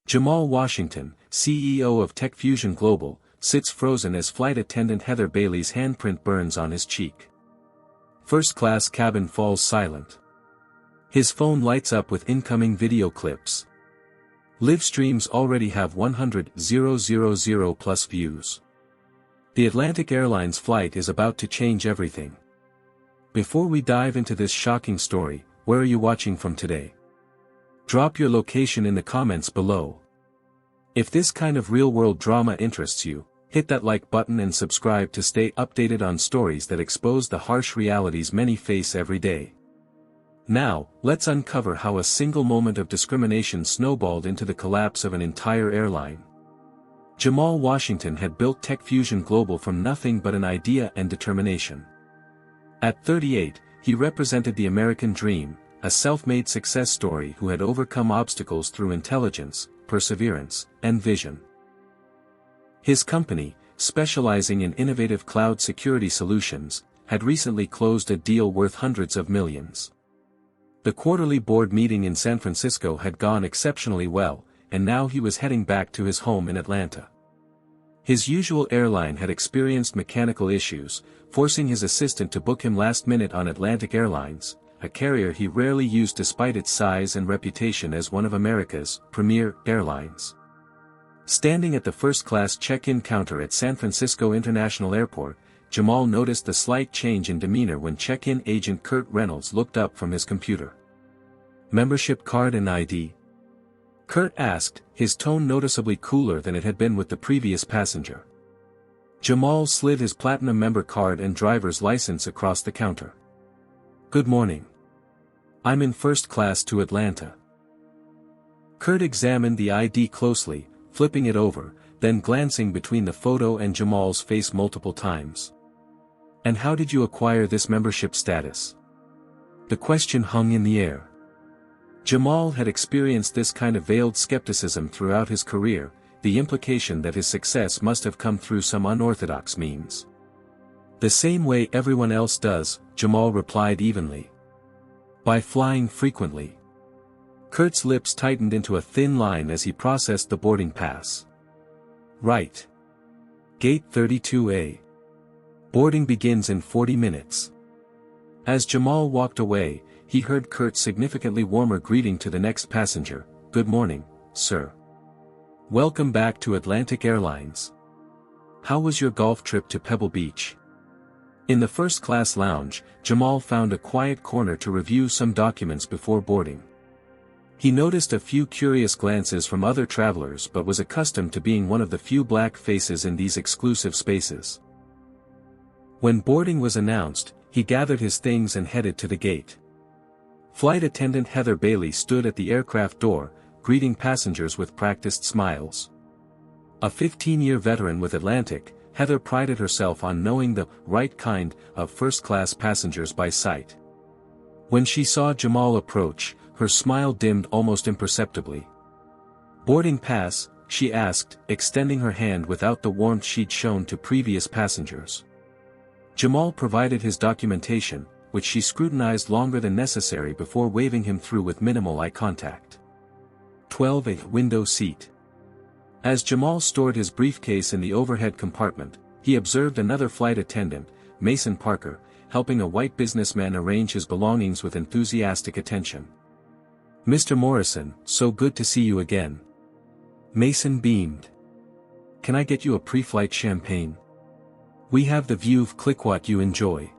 Jamal Washington, CEO of Tech Fusion Global, sits frozen as flight attendant Heather Bailey's handprint burns on his cheek. First-class cabin falls silent. His phone lights up with incoming video clips. Live streams already have 100,000 plus views. The Atlantic Airlines flight is about to change everything. Before we dive into this shocking story, where are you watching from today? Drop your location in the comments below. If this kind of real-world drama interests you, hit that like button and subscribe to stay updated on stories that expose the harsh realities many face every day. Now, let's uncover how a single moment of discrimination snowballed into the collapse of an entire airline. Jamal Washington had built Tech Fusion Global from nothing but an idea and determination. At 38, he represented the American dream, a self-made success story who had overcome obstacles through intelligence, perseverance, and vision. His company, specializing in innovative cloud security solutions, had recently closed a deal worth hundreds of millions. The quarterly board meeting in San Francisco had gone exceptionally well, and now he was heading back to his home in Atlanta. His usual airline had experienced mechanical issues, forcing his assistant to book him last minute on Atlantic Airlines, a carrier he rarely used despite its size and reputation as one of America's premier airlines. Standing at the first-class check-in counter at San Francisco International Airport, Jamal noticed the slight change in demeanor when check-in agent Kurt Reynolds looked up from his computer. "Membership card and ID?" Kurt asked, his tone noticeably cooler than it had been with the previous passenger. Jamal slid his platinum member card and driver's license across the counter. "Good morning. I'm in first class to Atlanta." Kurt examined the ID closely, flipping it over, then glancing between the photo and Jamal's face multiple times. "And how did you acquire this membership status?" The question hung in the air. Jamal had experienced this kind of veiled skepticism throughout his career, the implication that his success must have come through some unorthodox means. "The same way everyone else does," Jamal replied evenly. "By flying frequently." Kurt's lips tightened into a thin line as he processed the boarding pass. "Right. Gate 32A. Boarding begins in 40 minutes. As Jamal walked away, he heard Kurt's significantly warmer greeting to the next passenger, "Good morning, sir. Welcome back to Atlantic Airlines. How was your golf trip to Pebble Beach?" In the first-class lounge, Jamal found a quiet corner to review some documents before boarding. He noticed a few curious glances from other travelers but was accustomed to being one of the few black faces in these exclusive spaces. When boarding was announced, he gathered his things and headed to the gate. Flight attendant Heather Bailey stood at the aircraft door, greeting passengers with practiced smiles. A 15-year veteran with Atlantic, Heather prided herself on knowing the right kind of first-class passengers by sight. When she saw Jamal approach, her smile dimmed almost imperceptibly. "Boarding pass?" she asked, extending her hand without the warmth she'd shown to previous passengers. Jamal provided his documentation, which she scrutinized longer than necessary before waving him through with minimal eye contact. 12A window seat. As Jamal stored his briefcase in the overhead compartment, he observed another flight attendant, Mason Parker, helping a white businessman arrange his belongings with enthusiastic attention. "Mr. Morrison, so good to see you again." Mason beamed. "Can I get you a pre-flight champagne? We have the view of Clickwat you enjoy."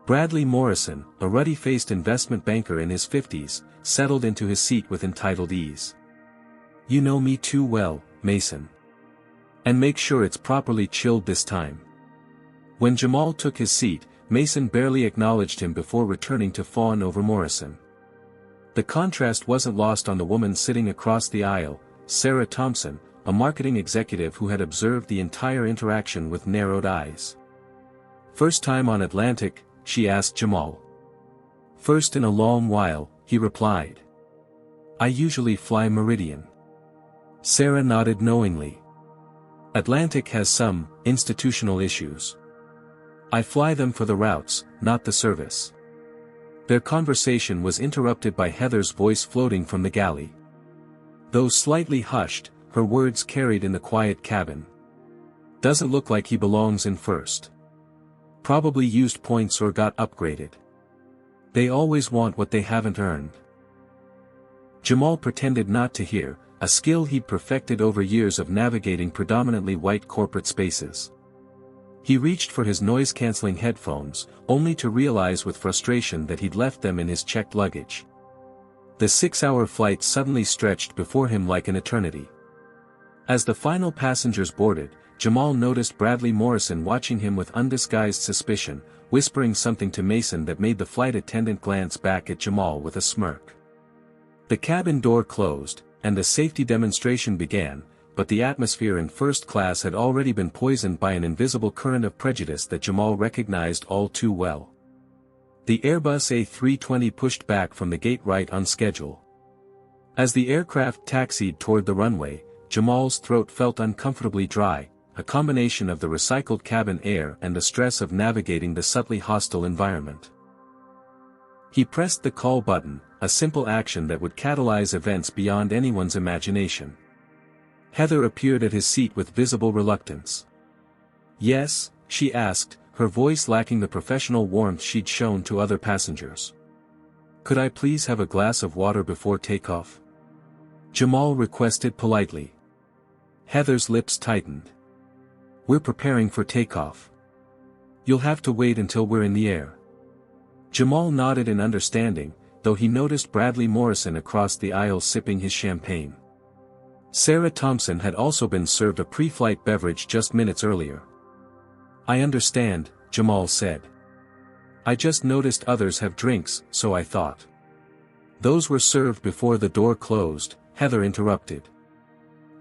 Bradley Morrison, a ruddy-faced investment banker in his 50s, settled into his seat with entitled ease. "You know me too well, Mason. And make sure it's properly chilled this time." When Jamal took his seat, Mason barely acknowledged him before returning to fawn over Morrison. The contrast wasn't lost on the woman sitting across the aisle, Sarah Thompson, a marketing executive who had observed the entire interaction with narrowed eyes. "First time on Atlantic?" she asked Jamal. "First in a long while," he replied. "I usually fly Meridian." Sarah nodded knowingly. "Atlantic has some institutional issues. I fly them for the routes, not the service." Their conversation was interrupted by Heather's voice floating from the galley. Though slightly hushed, her words carried in the quiet cabin. Doesn't look like he belongs in first. Probably used points or got upgraded. They always want what they haven't earned. Jamal pretended not to hear, a skill he'd perfected over years of navigating predominantly white corporate spaces. He reached for his noise-canceling headphones, only to realize with frustration that he'd left them in his checked luggage. The 6-hour flight suddenly stretched before him like an eternity. As the final passengers boarded, Jamal noticed Bradley Morrison watching him with undisguised suspicion, whispering something to Mason that made the flight attendant glance back at Jamal with a smirk. The cabin door closed, and the safety demonstration began, but the atmosphere in first class had already been poisoned by an invisible current of prejudice that Jamal recognized all too well. The Airbus A320 pushed back from the gate right on schedule. As the aircraft taxied toward the runway, Jamal's throat felt uncomfortably dry, a combination of the recycled cabin air and the stress of navigating the subtly hostile environment. He pressed the call button, a simple action that would catalyze events beyond anyone's imagination. Heather appeared at his seat with visible reluctance. "Yes?" she asked, her voice lacking the professional warmth she'd shown to other passengers. "Could I please have a glass of water before takeoff?" Jamal requested politely. Heather's lips tightened. "We're preparing for takeoff. You'll have to wait until we're in the air." Jamal nodded in understanding, though he noticed Bradley Morrison across the aisle sipping his champagne. Sarah Thompson had also been served a pre-flight beverage just minutes earlier. "I understand," Jamal said. "I just noticed others have drinks, so I thought." "Those were served before the door closed," Heather interrupted.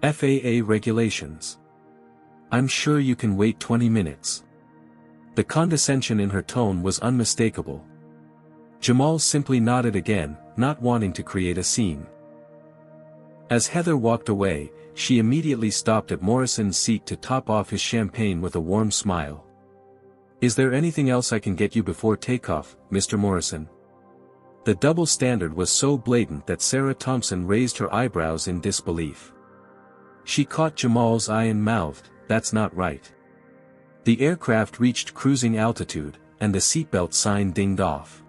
"FAA regulations. I'm sure you can wait 20 minutes. The condescension in her tone was unmistakable. Jamal simply nodded again, not wanting to create a scene. As Heather walked away, she immediately stopped at Morrison's seat to top off his champagne with a warm smile. "Is there anything else I can get you before takeoff, Mr. Morrison?" The double standard was so blatant that Sarah Thompson raised her eyebrows in disbelief. She caught Jamal's eye and mouthed, "That's not right." The aircraft reached cruising altitude, and the seatbelt sign dinged off.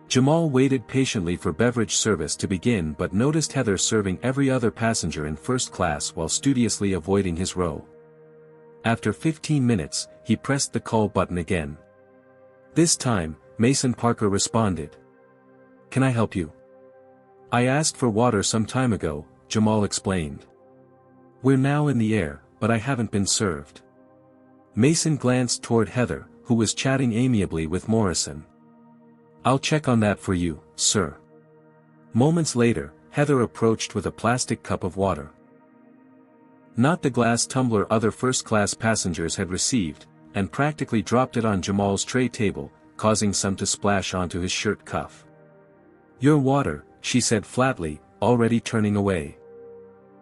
Jamal waited patiently for beverage service to begin but noticed Heather serving every other passenger in first class while studiously avoiding his row. After 15 minutes, he pressed the call button again. This time, Mason Parker responded. "Can I help you?" "I asked for water some time ago," Jamal explained. "We're now in the air, but I haven't been served." Mason glanced toward Heather, who was chatting amiably with Morrison. "I'll check on that for you, sir." Moments later, Heather approached with a plastic cup of water. Not the glass tumbler other first-class passengers had received, and practically dropped it on Jamal's tray table, causing some to splash onto his shirt cuff. "Your water," she said flatly, already turning away.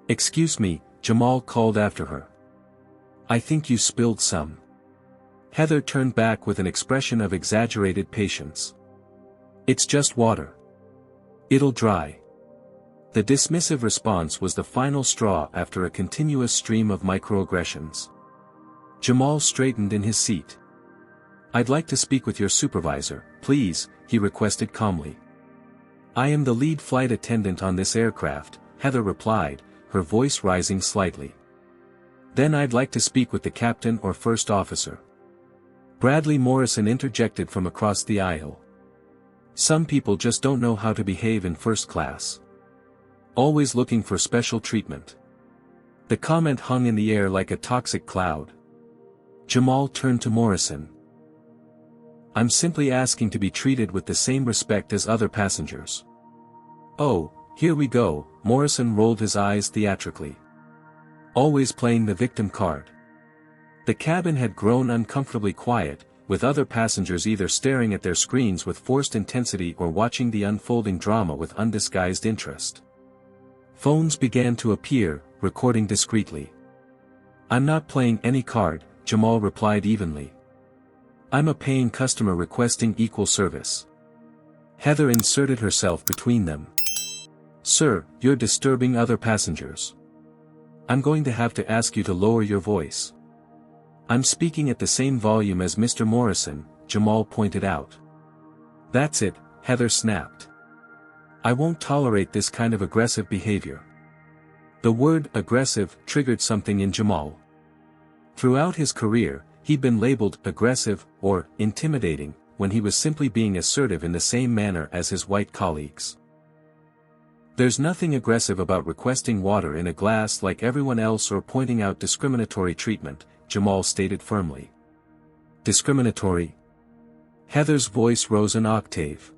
"Excuse me," Jamal called after her. "I think you spilled some." Heather turned back with an expression of exaggerated patience. "It's just water. It'll dry." The dismissive response was the final straw after a continuous stream of microaggressions. Jamal straightened in his seat. "I'd like to speak with your supervisor, please," he requested calmly. "I am the lead flight attendant on this aircraft," Heather replied, her voice rising slightly. "Then I'd like to speak with the captain or first officer." Bradley Morrison interjected from across the aisle. "Some people just don't know how to behave in first class. Always looking for special treatment." The comment hung in the air like a toxic cloud. Jamal turned to Morrison. "I'm simply asking to be treated with the same respect as other passengers." "Oh, here we go," Morrison rolled his eyes theatrically. Always playing the victim card. The cabin had grown uncomfortably quiet, with other passengers either staring at their screens with forced intensity or watching the unfolding drama with undisguised interest. Phones began to appear, recording discreetly. "I'm not playing any card," Jamal replied evenly. "I'm a paying customer requesting equal service." Heather inserted herself between them. "Sir, you're disturbing other passengers. I'm going to have to ask you to lower your voice." "I'm speaking at the same volume as Mr. Morrison," Jamal pointed out. "That's it," Heather snapped. "I won't tolerate this kind of aggressive behavior." The word aggressive triggered something in Jamal. Throughout his career, he'd been labeled aggressive or intimidating when he was simply being assertive in the same manner as his white colleagues. "There's nothing aggressive about requesting water in a glass like everyone else or pointing out discriminatory treatment," Jamal stated firmly. "Discriminatory?" Heather's voice rose an octave.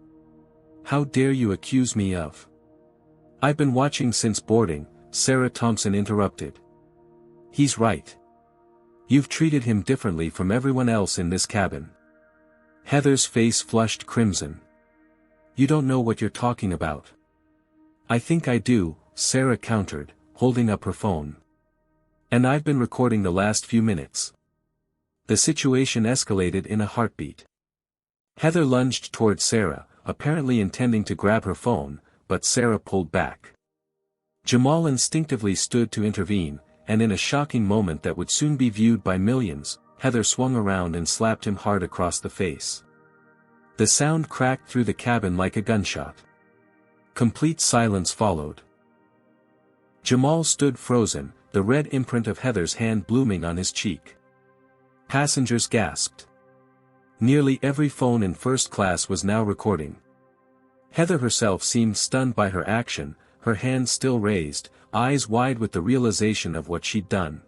"How dare you accuse me of?" "I've been watching since boarding," Sarah Thompson interrupted. "He's right. You've treated him differently from everyone else in this cabin." Heather's face flushed crimson. "You don't know what you're talking about." "I think I do," Sarah countered, holding up her phone. "And I've been recording the last few minutes." The situation escalated in a heartbeat. Heather lunged toward Sarah, apparently intending to grab her phone, but Sarah pulled back. Jamal instinctively stood to intervene, and in a shocking moment that would soon be viewed by millions, Heather swung around and slapped him hard across the face. The sound cracked through the cabin like a gunshot. Complete silence followed. Jamal stood frozen, the red imprint of Heather's hand blooming on his cheek. Passengers gasped. Nearly every phone in first class was now recording. Heather herself seemed stunned by her action, her hands still raised, eyes wide with the realization of what she'd done.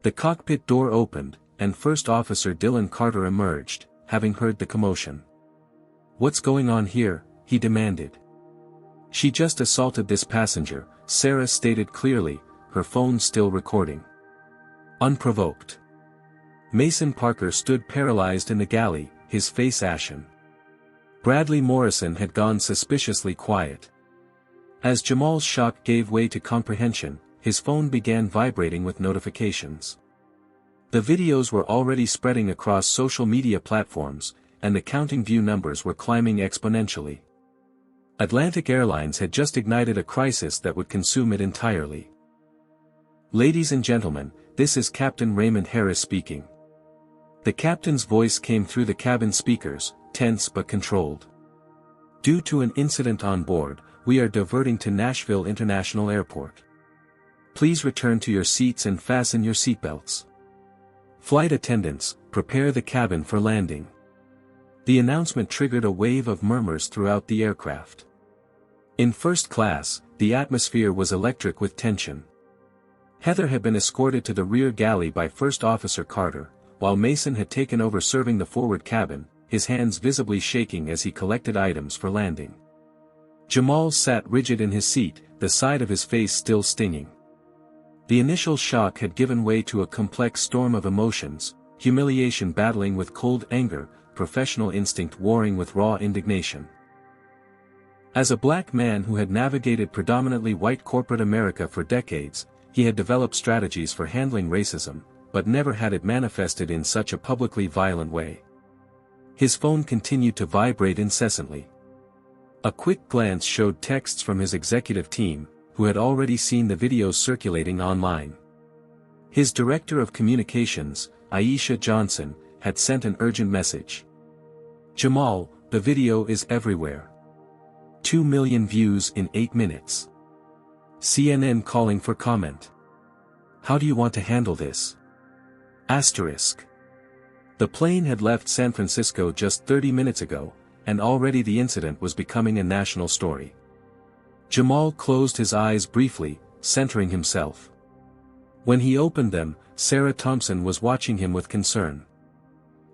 The cockpit door opened, and First Officer Dylan Carter emerged, having heard the commotion. "What's going on here?" he demanded. "She just assaulted this passenger," Sarah stated clearly, her phone still recording. Unprovoked. Mason Parker stood paralyzed in the galley, his face ashen. Bradley Morrison had gone suspiciously quiet. As Jamal's shock gave way to comprehension, his phone began vibrating with notifications. The videos were already spreading across social media platforms, and the counting view numbers were climbing exponentially. Atlantic Airlines had just ignited a crisis that would consume it entirely. "Ladies and gentlemen, this is Captain Raymond Harris speaking." The captain's voice came through the cabin speakers, tense but controlled. "Due to an incident on board, we are diverting to Nashville International Airport. Please return to your seats and fasten your seatbelts. Flight attendants, prepare the cabin for landing." The announcement triggered a wave of murmurs throughout the aircraft. In first class, the atmosphere was electric with tension. Heather had been escorted to the rear galley by First Officer Carter, while Mason had taken over serving the forward cabin, his hands visibly shaking as he collected items for landing. Jamal sat rigid in his seat, the side of his face still stinging. The initial shock had given way to a complex storm of emotions, humiliation battling with cold anger, professional instinct warring with raw indignation. As a black man who had navigated predominantly white corporate America for decades, he had developed strategies for handling racism, but never had it manifested in such a publicly violent way. His phone continued to vibrate incessantly. A quick glance showed texts from his executive team, who had already seen the videos circulating online. His director of communications, Aisha Johnson, had sent an urgent message. "Jamal, the video is everywhere. 2 million views in 8 minutes. CNN calling for comment. How do you want to handle this? Asterisk. The plane had left San Francisco just 30 minutes ago, and already the incident was becoming a national story." Jamal closed his eyes briefly, centering himself. When he opened them, Sarah Thompson was watching him with concern.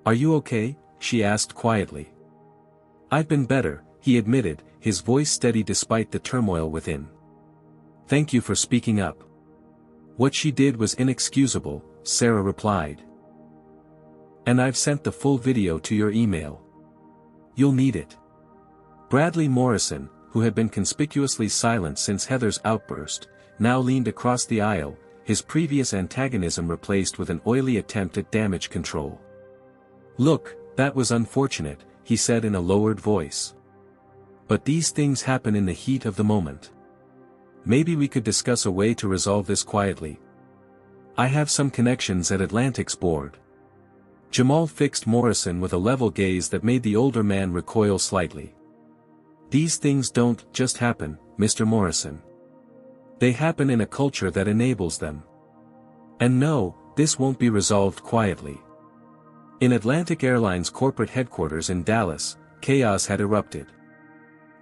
"Are you okay?" she asked quietly. "I've been better," he admitted, his voice steady despite the turmoil within. "Thank you for speaking up." "What she did was inexcusable," Sarah replied. "And I've sent the full video to your email. You'll need it." Bradley Morrison, who had been conspicuously silent since Heather's outburst, now leaned across the aisle, his previous antagonism replaced with an oily attempt at damage control. "Look, that was unfortunate," he said in a lowered voice. "But these things happen in the heat of the moment. Maybe we could discuss a way to resolve this quietly. I have some connections at Atlantic's board. Jamal fixed Morrison with a level gaze that made the older man recoil slightly. These things don't just happen, Mr. Morrison. They happen in a culture that enables them. And no, this won't be resolved quietly. In Atlantic Airlines' corporate headquarters in Dallas, chaos had erupted.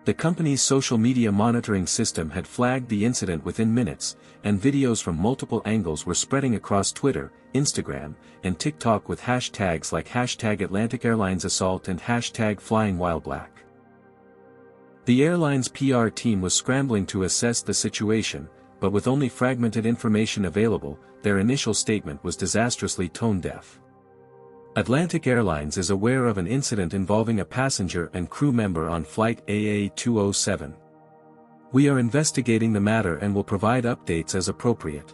The company's social media monitoring system had flagged the incident within minutes, and videos from multiple angles were spreading across Twitter, Instagram, and TikTok with hashtags like #Atlantic Airlines Assault and #FlyingWhileBlack. The airline's PR team was scrambling to assess the situation, but with only fragmented information available, their initial statement was disastrously tone-deaf. Atlantic Airlines is aware of an incident involving a passenger and crew member on flight AA207. We are investigating the matter and will provide updates as appropriate.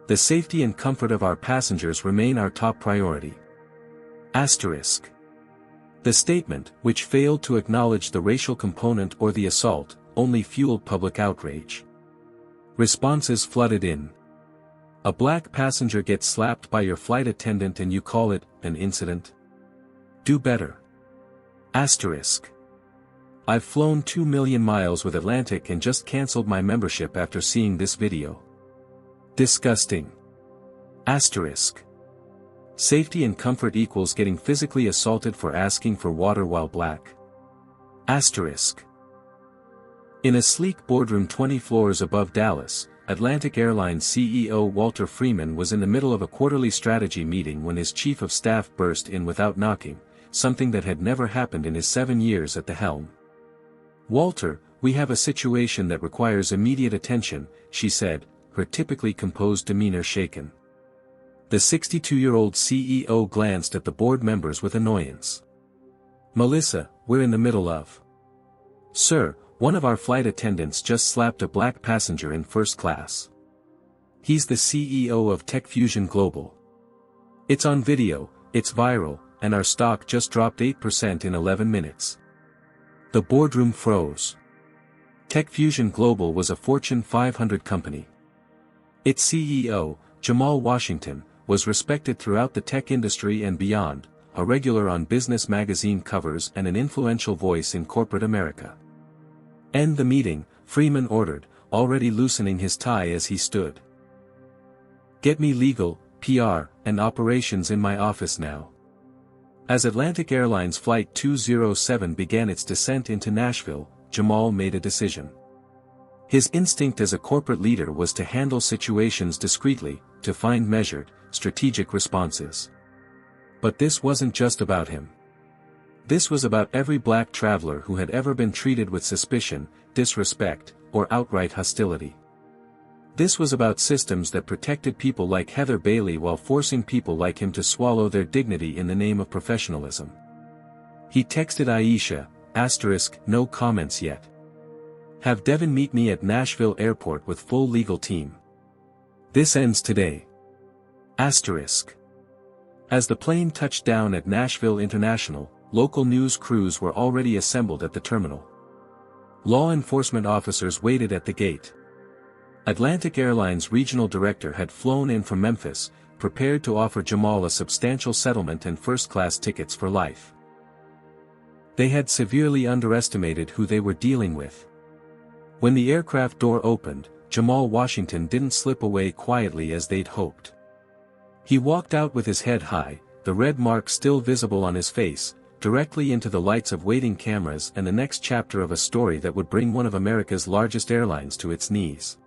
The safety and comfort of our passengers remain our top priority. Asterisk. The statement, which failed to acknowledge the racial component or the assault, only fueled public outrage. Responses flooded in. A black passenger gets slapped by your flight attendant and you call it an incident? Do better. Asterisk. I've flown 2 million miles with Atlantic and just cancelled my membership after seeing this video. Disgusting. Asterisk. Safety and comfort equals getting physically assaulted for asking for water while black. Asterisk. In a sleek boardroom 20 floors above Dallas, Atlantic Airlines CEO Walter Freeman was in the middle of a quarterly strategy meeting when his chief of staff burst in without knocking, something that had never happened in his 7 years at the helm. "Walter, we have a situation that requires immediate attention," she said, her typically composed demeanor shaken. The 62-year-old CEO glanced at the board members with annoyance. "Melissa, we're in the middle of..." "Sir, one of our flight attendants just slapped a black passenger in first class. He's the CEO of Tech Fusion Global. It's on video, it's viral, and our stock just dropped 8% in 11 minutes. The boardroom froze. Tech Fusion Global was a Fortune 500 company. Its CEO, Jamal Washington, was respected throughout the tech industry and beyond, a regular on business magazine covers and an influential voice in corporate America. "End the meeting," Freeman ordered, already loosening his tie as he stood. "Get me legal, PR, and operations in my office now." As Atlantic Airlines Flight 207 began its descent into Nashville, Jamal made a decision. His instinct as a corporate leader was to handle situations discreetly, to find measured, strategic responses. But this wasn't just about him. This was about every black traveler who had ever been treated with suspicion, disrespect, or outright hostility. This was about systems that protected people like Heather Bailey while forcing people like him to swallow their dignity in the name of professionalism. He texted Aisha, "No comments yet. Have Devin meet me at Nashville Airport with full legal team. This ends today." As the plane touched down at Nashville International, local news crews were already assembled at the terminal. Law enforcement officers waited at the gate. Atlantic Airlines regional director had flown in from Memphis, prepared to offer Jamal a substantial settlement and first-class tickets for life. They had severely underestimated who they were dealing with. When the aircraft door opened, Jamal Washington didn't slip away quietly as they'd hoped. He walked out with his head high, the red mark still visible on his face, directly into the lights of waiting cameras and the next chapter of a story that would bring one of America's largest airlines to its knees.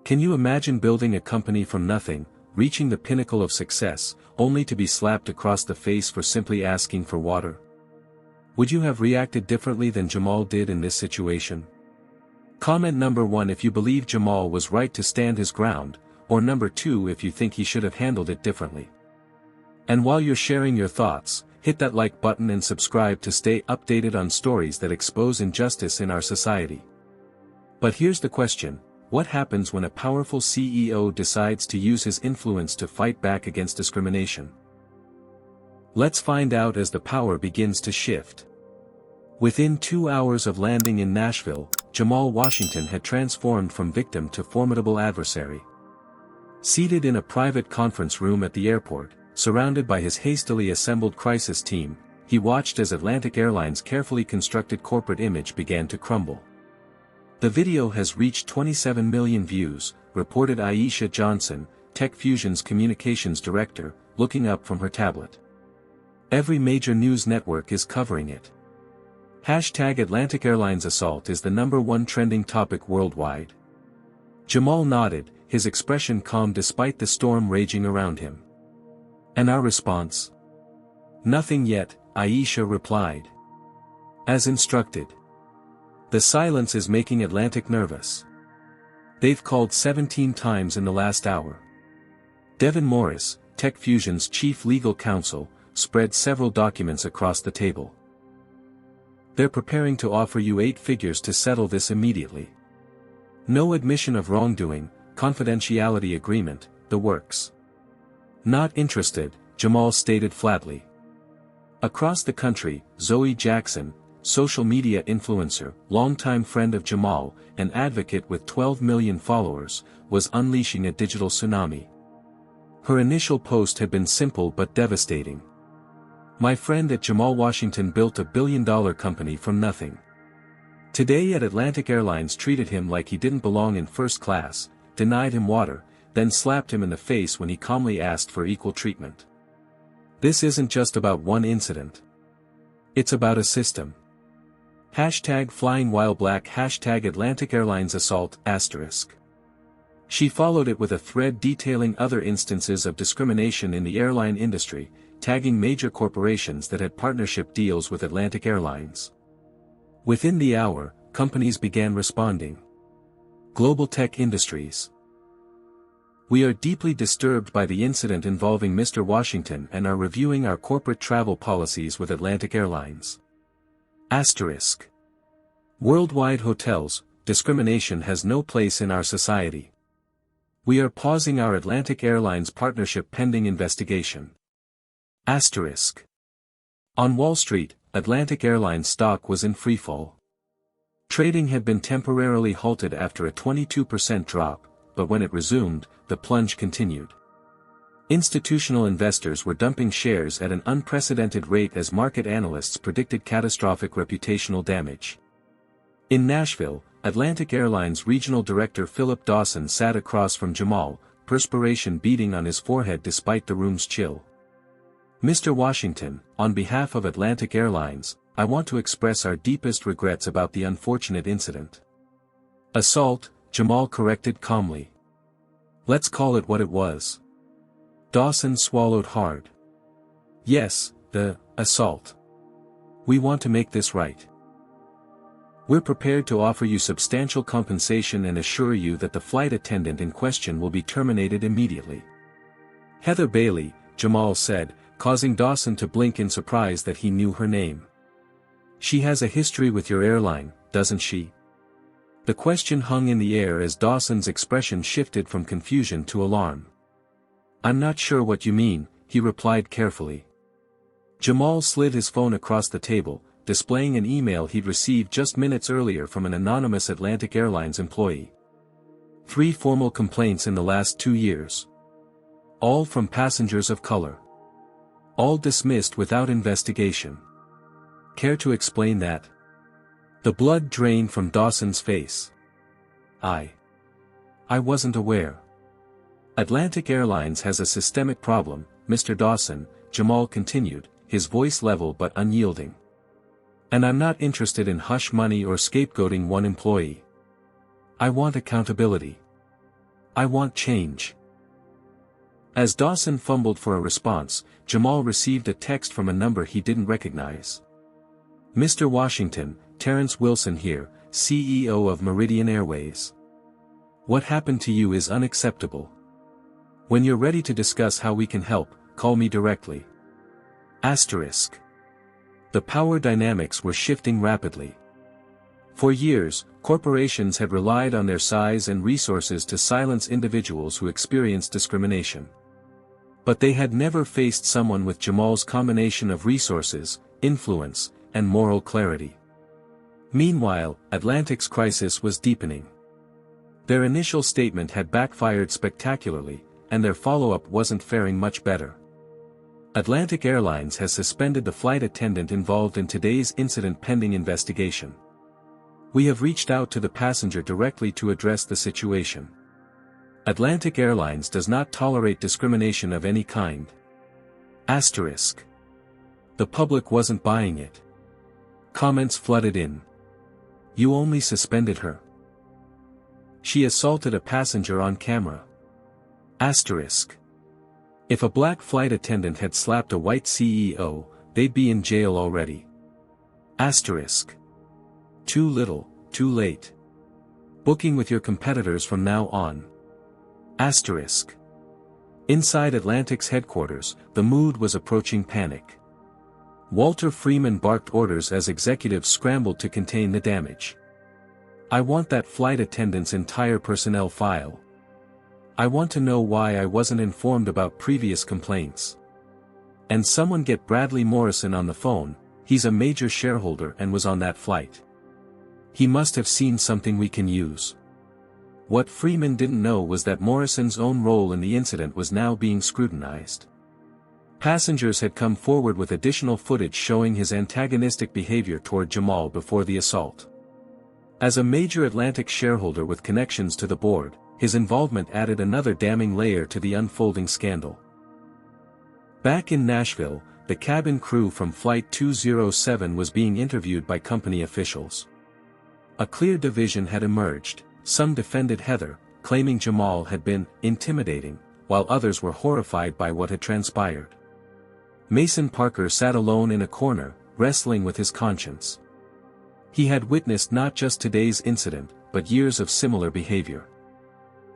Can you imagine building a company from nothing, reaching the pinnacle of success, only to be slapped across the face for simply asking for water? Would you have reacted differently than Jamal did in this situation? Comment number 1 if you believe Jamal was right to stand his ground, or number 2 if you think he should have handled it differently. And while you're sharing your thoughts, hit that like button and subscribe to stay updated on stories that expose injustice in our society. But here's the question: what happens when a powerful CEO decides to use his influence to fight back against discrimination? Let's find out as the power begins to shift. Within 2 hours of landing in Nashville, Jamal Washington had transformed from victim to formidable adversary. Seated in a private conference room at the airport, surrounded by his hastily assembled crisis team, he watched as Atlantic Airlines' carefully constructed corporate image began to crumble. The video has reached 27 million views, reported Aisha Johnson, TechFusion's communications director, looking up from her tablet. Every major news network is covering it. #Atlantic Airlines assault is the #1 trending topic worldwide. Jamal nodded, his expression calm despite the storm raging around him. And our response? Nothing yet, Aisha replied. As instructed. The silence is making Atlantic nervous. They've called 17 times in the last hour. Devin Morris, TechFusion's chief legal counsel, spread several documents across the table. They're preparing to offer you 8 figures to settle this immediately. No admission of wrongdoing, confidentiality agreement, the works. Not interested, Jamal stated flatly. Across the country, Zoe Jackson, social media influencer, longtime friend of Jamal, an advocate with 12 million followers, was unleashing a digital tsunami. Her initial post had been simple but devastating. My friend at Jamal Washington built a billion-dollar company from nothing. Today at Atlantic Airlines treated him like he didn't belong in first class, denied him water, then slapped him in the face when he calmly asked for equal treatment. This isn't just about one incident. It's about a system. #Flying While Black #Atlantic Airlines assault *. She followed it with a thread detailing other instances of discrimination in the airline industry, tagging major corporations that had partnership deals with Atlantic Airlines. Within the hour, companies began responding. Global Tech Industries. We are deeply disturbed by the incident involving Mr. Washington and are reviewing our corporate travel policies with Atlantic Airlines. *. Worldwide hotels, discrimination has no place in our society. We are pausing our Atlantic Airlines partnership pending investigation. *. On Wall Street, Atlantic Airlines stock was in freefall. Trading had been temporarily halted after a 22% drop, but when it resumed, the plunge continued. Institutional investors were dumping shares at an unprecedented rate as market analysts predicted catastrophic reputational damage. In Nashville, Atlantic Airlines Regional Director Philip Dawson sat across from Jamal, perspiration beading on his forehead despite the room's chill. Mr. Washington, on behalf of Atlantic Airlines, I want to express our deepest regrets about the unfortunate incident. Assault, Jamal corrected calmly. Let's call it what it was. Dawson swallowed hard. Yes, the assault. We want to make this right. We're prepared to offer you substantial compensation and assure you that the flight attendant in question will be terminated immediately. Heather Bailey, Jamal said, causing Dawson to blink in surprise that he knew her name. She has a history with your airline, doesn't she? The question hung in the air as Dawson's expression shifted from confusion to alarm. I'm not sure what you mean, he replied carefully. Jamal slid his phone across the table, displaying an email he'd received just minutes earlier from an anonymous Atlantic Airlines employee. 3 formal complaints in the last 2 years. All from passengers of color. All dismissed without investigation. Care to explain that? The blood drained from Dawson's face. I wasn't aware. Atlantic Airlines has a systemic problem, Mr. Dawson, Jamal continued, his voice level but unyielding. And I'm not interested in hush money or scapegoating one employee. I want accountability. I want change. As Dawson fumbled for a response, Jamal received a text from a number he didn't recognize. Mr. Washington, Terrence Wilson here, CEO of Meridian Airways. What happened to you is unacceptable. When you're ready to discuss how we can help, call me directly. *. The power dynamics were shifting rapidly. For years, corporations had relied on their size and resources to silence individuals who experienced discrimination. But they had never faced someone with Jamal's combination of resources, influence, and moral clarity. Meanwhile, Atlantic's crisis was deepening. Their initial statement had backfired spectacularly, and their follow-up wasn't faring much better. Atlantic Airlines has suspended the flight attendant involved in today's incident pending investigation. We have reached out to the passenger directly to address the situation. Atlantic Airlines does not tolerate discrimination of any kind. Asterisk. The public wasn't buying it. Comments flooded in. You only suspended her. She assaulted a passenger on camera. Asterisk. If a black flight attendant had slapped a white CEO, they'd be in jail already. Asterisk. Too little, too late. Booking with your competitors from now on. Asterisk. Inside Atlantic's headquarters, the mood was approaching panic. Walter Freeman barked orders as executives scrambled to contain the damage. I want that flight attendant's entire personnel file. I want to know why I wasn't informed about previous complaints. And someone get Bradley Morrison on the phone, he's a major shareholder and was on that flight. He must have seen something we can use. What Freeman didn't know was that Morrison's own role in the incident was now being scrutinized. Passengers had come forward with additional footage showing his antagonistic behavior toward Jamal before the assault. As a major Atlantic shareholder with connections to the board, his involvement added another damning layer to the unfolding scandal. Back in Nashville, the cabin crew from Flight 207 was being interviewed by company officials. A clear division had emerged. Some defended Heather, claiming Jamal had been intimidating, while others were horrified by what had transpired. Mason Parker sat alone in a corner, wrestling with his conscience. He had witnessed not just today's incident, but years of similar behavior.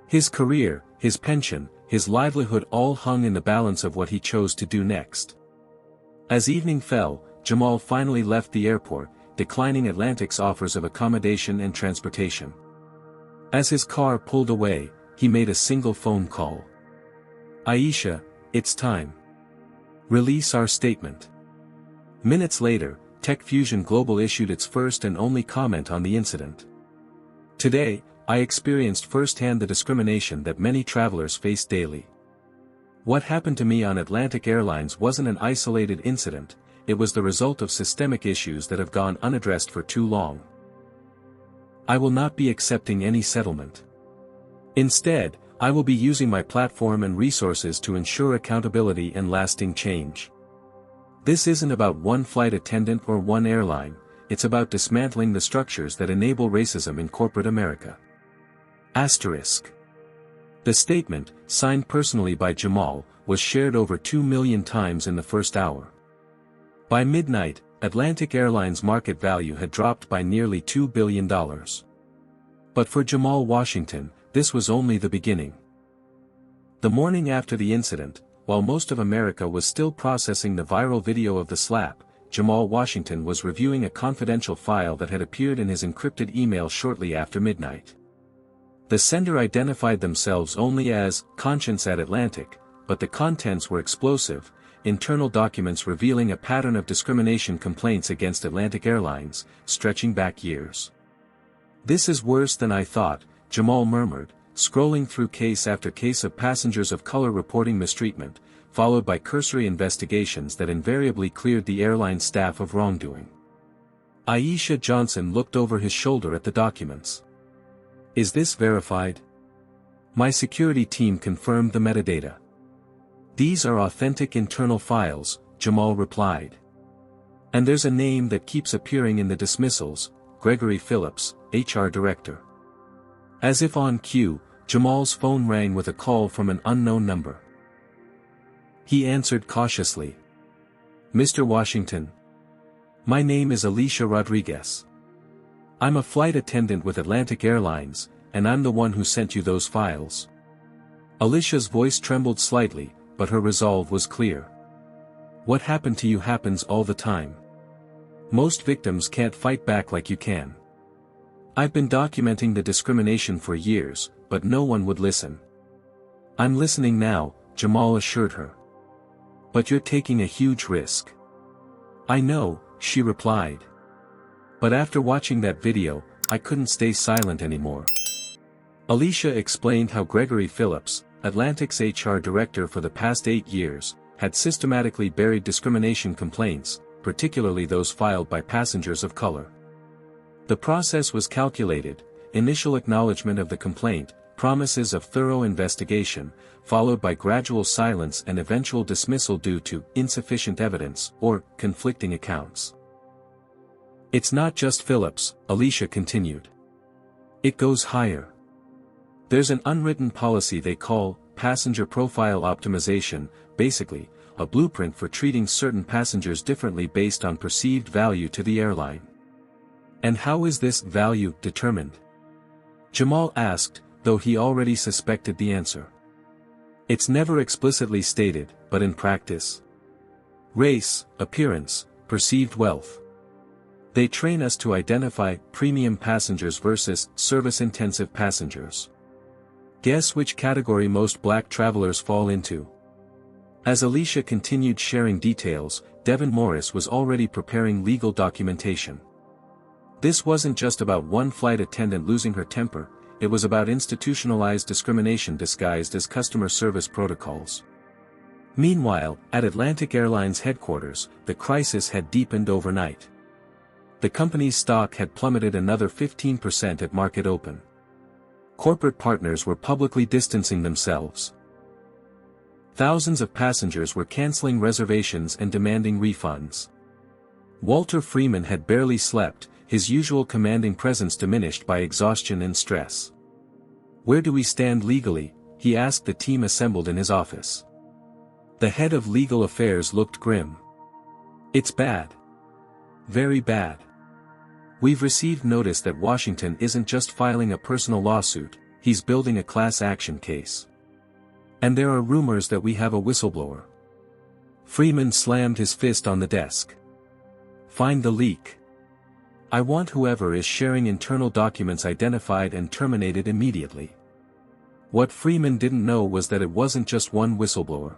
His career, his pension, his livelihood all hung in the balance of what he chose to do next. As evening fell, Jamal finally left the airport, declining Atlantic's offers of accommodation and transportation. As his car pulled away, he made a single phone call. Aisha, it's time. Release our statement. Minutes later, Tech Fusion Global issued its first and only comment on the incident. Today, I experienced firsthand the discrimination that many travelers face daily. What happened to me on Atlantic Airlines wasn't an isolated incident, it was the result of systemic issues that have gone unaddressed for too long. I will not be accepting any settlement. Instead, I will be using my platform and resources to ensure accountability and lasting change. This isn't about one flight attendant or one airline, it's about dismantling the structures that enable racism in corporate America. Asterisk. The statement, signed personally by Jamal, was shared over 2 million times in the first hour. By midnight, Atlantic Airlines' market value had dropped by nearly $2 billion. But for Jamal Washington, this was only the beginning. The morning after the incident, while most of America was still processing the viral video of the slap, Jamal Washington was reviewing a confidential file that had appeared in his encrypted email shortly after midnight. The sender identified themselves only as Conscience at Atlantic, but the contents were explosive, internal documents revealing a pattern of discrimination complaints against Atlantic Airlines, stretching back years. This is worse than I thought, Jamal murmured, scrolling through case after case of passengers of color reporting mistreatment, followed by cursory investigations that invariably cleared the airline staff of wrongdoing. Aisha Johnson looked over his shoulder at the documents. Is this verified? My security team confirmed the metadata. These are authentic internal files, Jamal replied. And there's a name that keeps appearing in the dismissals, Gregory Phillips, HR Director. As if on cue, Jamal's phone rang with a call from an unknown number. He answered cautiously. Mr. Washington. My name is Alicia Rodriguez. I'm a flight attendant with Atlantic Airlines, and I'm the one who sent you those files. Alicia's voice trembled slightly, but her resolve was clear. What happened to you happens all the time. Most victims can't fight back like you can. I've been documenting the discrimination for years, but no one would listen. I'm listening now, Jamal assured her. But you're taking a huge risk. I know, she replied. But after watching that video, I couldn't stay silent anymore. Alicia explained how Gregory Phillips, Atlantic's HR director for the past 8 years, had systematically buried discrimination complaints, particularly those filed by passengers of color. The process was calculated: initial acknowledgement of the complaint, promises of thorough investigation, followed by gradual silence and eventual dismissal due to insufficient evidence or conflicting accounts. It's not just Phillips, Alicia continued. It goes higher. There's an unwritten policy they call passenger profile optimization, basically, a blueprint for treating certain passengers differently based on perceived value to the airline. And how is this value determined? Jamal asked, though he already suspected the answer. It's never explicitly stated, but in practice. Race, appearance, perceived wealth. They train us to identify premium passengers versus service-intensive passengers. Guess which category most black travelers fall into? As Alicia continued sharing details, Devin Morris was already preparing legal documentation. This wasn't just about one flight attendant losing her temper, it was about institutionalized discrimination disguised as customer service protocols. Meanwhile, at Atlantic Airlines headquarters, the crisis had deepened overnight. The company's stock had plummeted another 15% at market open. Corporate partners were publicly distancing themselves. Thousands of passengers were canceling reservations and demanding refunds. Walter Freeman had barely slept, his usual commanding presence diminished by exhaustion and stress. "Where do we stand legally?" he asked the team assembled in his office. The head of legal affairs looked grim. "It's bad. Very bad. We've received notice that Washington isn't just filing a personal lawsuit, he's building a class action case. And there are rumors that we have a whistleblower." Freeman slammed his fist on the desk. "Find the leak. I want whoever is sharing internal documents identified and terminated immediately." What Freeman didn't know was that it wasn't just one whistleblower.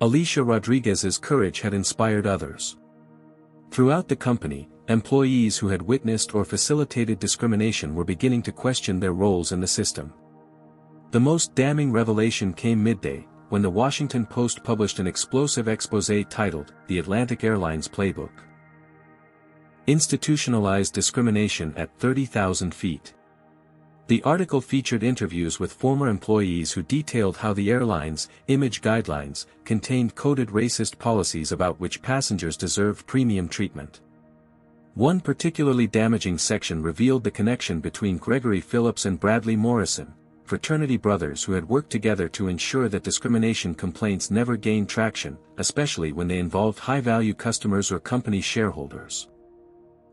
Alicia Rodriguez's courage had inspired others. Throughout the company, employees who had witnessed or facilitated discrimination were beginning to question their roles in the system. The most damning revelation came midday, when the Washington Post published an explosive exposé titled, "The Atlantic Airlines Playbook. Institutionalized Discrimination at 30,000 Feet." The article featured interviews with former employees who detailed how the airline's image guidelines contained coded racist policies about which passengers deserved premium treatment. One particularly damaging section revealed the connection between Gregory Phillips and Bradley Morrison, fraternity brothers who had worked together to ensure that discrimination complaints never gained traction, especially when they involved high-value customers or company shareholders.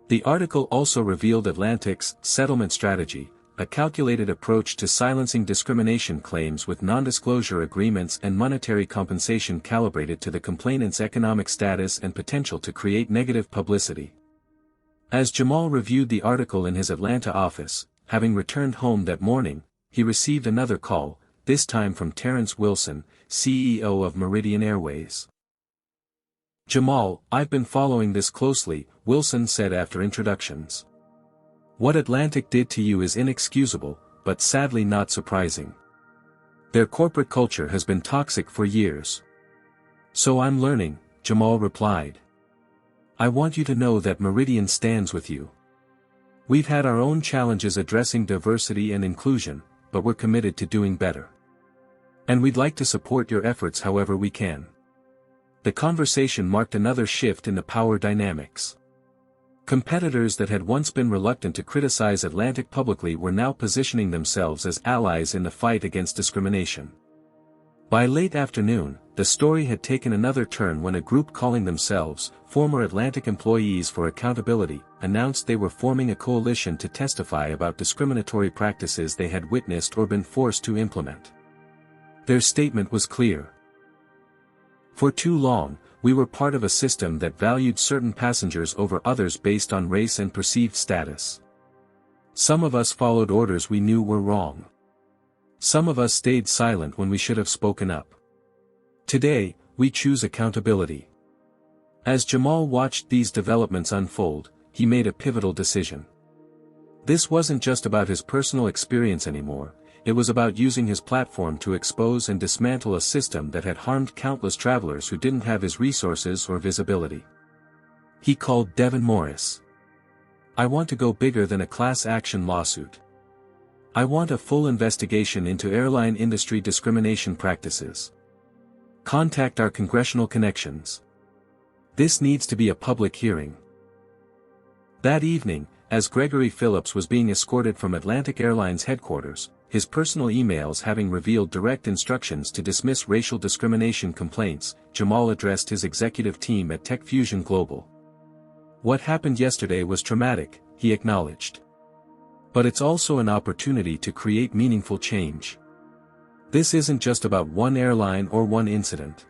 The article also revealed Atlantic's settlement strategy, a calculated approach to silencing discrimination claims with non-disclosure agreements and monetary compensation calibrated to the complainant's economic status and potential to create negative publicity. As Jamal reviewed the article in his Atlanta office, having returned home that morning, he received another call, this time from Terrence Wilson, CEO of Meridian Airways. "Jamal, I've been following this closely," Wilson said after introductions. "What Atlantic did to you is inexcusable, but sadly not surprising. Their corporate culture has been toxic for years." "So I'm learning," Jamal replied. "I want you to know that Meridian stands with you. We've had our own challenges addressing diversity and inclusion, but we're committed to doing better. And we'd like to support your efforts however we can." The conversation marked another shift in the power dynamics. Competitors that had once been reluctant to criticize Atlantic publicly were now positioning themselves as allies in the fight against discrimination. By late afternoon, the story had taken another turn when a group calling themselves Former Atlantic Employees for Accountability announced they were forming a coalition to testify about discriminatory practices they had witnessed or been forced to implement. Their statement was clear. "For too long, we were part of a system that valued certain passengers over others based on race and perceived status. Some of us followed orders we knew were wrong. Some of us stayed silent when we should have spoken up. Today, we choose accountability." As Jamal watched these developments unfold, he made a pivotal decision. This wasn't just about his personal experience anymore, it was about using his platform to expose and dismantle a system that had harmed countless travelers who didn't have his resources or visibility. He called Devin Morris. "I want to go bigger than a class action lawsuit. I want a full investigation into airline industry discrimination practices. Contact our congressional connections. This needs to be a public hearing." That evening, as Gregory Phillips was being escorted from Atlantic Airlines headquarters, his personal emails having revealed direct instructions to dismiss racial discrimination complaints, Jamal addressed his executive team at Tech Fusion Global. "What happened yesterday was traumatic," he acknowledged. "But it's also an opportunity to create meaningful change. This isn't just about one airline or one incident.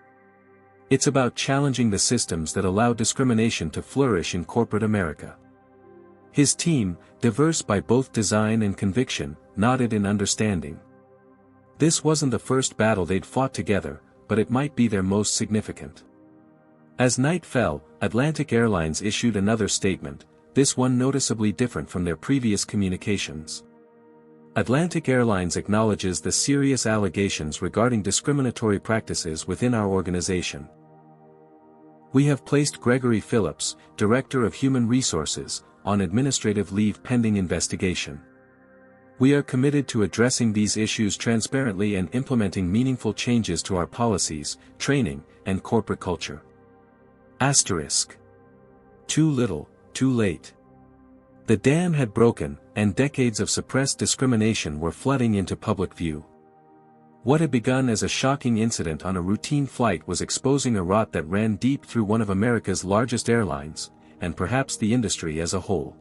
It's about challenging the systems that allow discrimination to flourish in corporate America." His team, diverse by both design and conviction, nodded in understanding. This wasn't the first battle they'd fought together, but it might be their most significant. As night fell, Atlantic Airlines issued another statement, this one noticeably different from their previous communications. Atlantic Airlines acknowledges the serious allegations regarding discriminatory practices within our organization. "We have placed Gregory Phillips, Director of Human Resources, on administrative leave pending investigation. We are committed to addressing these issues transparently and implementing meaningful changes to our policies, training, and corporate culture." Asterisk. Too little, too late. The dam had broken, and decades of suppressed discrimination were flooding into public view. What had begun as a shocking incident on a routine flight was exposing a rot that ran deep through one of America's largest airlines, and perhaps the industry as a whole.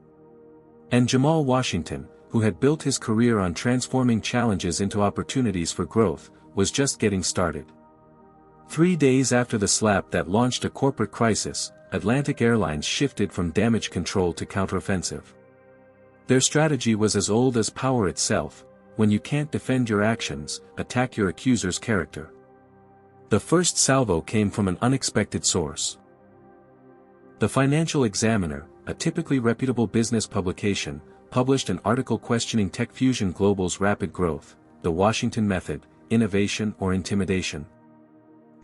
And Jamal Washington, who had built his career on transforming challenges into opportunities for growth, was just getting started. 3 days after the slap that launched a corporate crisis, Atlantic Airlines shifted from damage control to counteroffensive. Their strategy was as old as power itself: when you can't defend your actions, attack your accuser's character. The first salvo came from an unexpected source. The Financial Examiner, a typically reputable business publication, published an article questioning Tech Fusion Global's rapid growth, the Washington method, innovation or intimidation.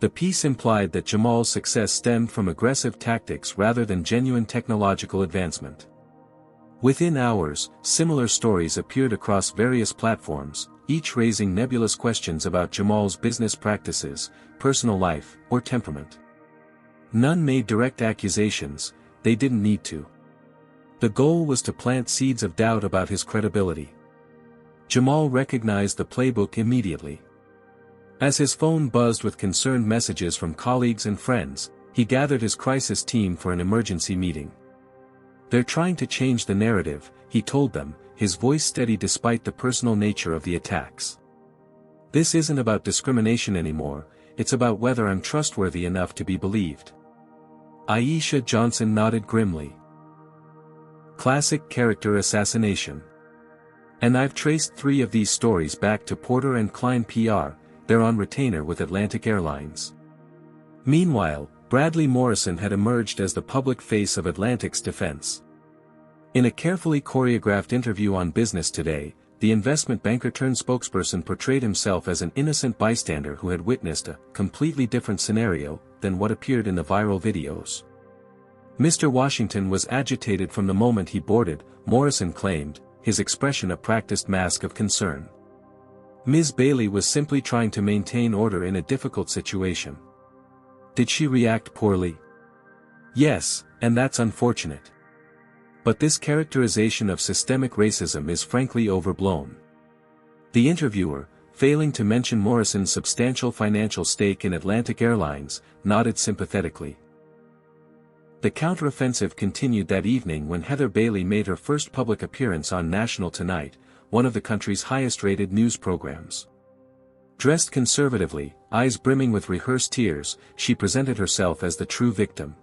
The piece implied that Jamal's success stemmed from aggressive tactics rather than genuine technological advancement. Within hours, similar stories appeared across various platforms, each raising nebulous questions about Jamal's business practices, personal life, or temperament. None made direct accusations, they didn't need to. The goal was to plant seeds of doubt about his credibility. Jamal recognized the playbook immediately. As his phone buzzed with concerned messages from colleagues and friends, he gathered his crisis team for an emergency meeting. "They're trying to change the narrative," he told them, his voice steady despite the personal nature of the attacks. "This isn't about discrimination anymore, it's about whether I'm trustworthy enough to be believed." Aisha Johnson nodded grimly. Classic character assassination. "And I've traced 3 of these stories back to Porter and Klein PR, they're on retainer with Atlantic Airlines." Meanwhile, Bradley Morrison had emerged as the public face of Atlantic's defense. In a carefully choreographed interview on Business Today, the investment banker-turned-spokesperson portrayed himself as an innocent bystander who had witnessed a completely different scenario than what appeared in the viral videos. Mr. Washington was agitated from the moment he boarded, Morrison claimed, his expression a practiced mask of concern. Ms. Bailey was simply trying to maintain order in a difficult situation. Did she react poorly? Yes, and that's unfortunate. But this characterization of systemic racism is frankly overblown. The interviewer, failing to mention Morrison's substantial financial stake in Atlantic Airlines, nodded sympathetically. The counteroffensive continued that evening when Heather Bailey made her first public appearance on National Tonight, one of the country's highest-rated news programs. Dressed conservatively, eyes brimming with rehearsed tears, she presented herself as the true victim.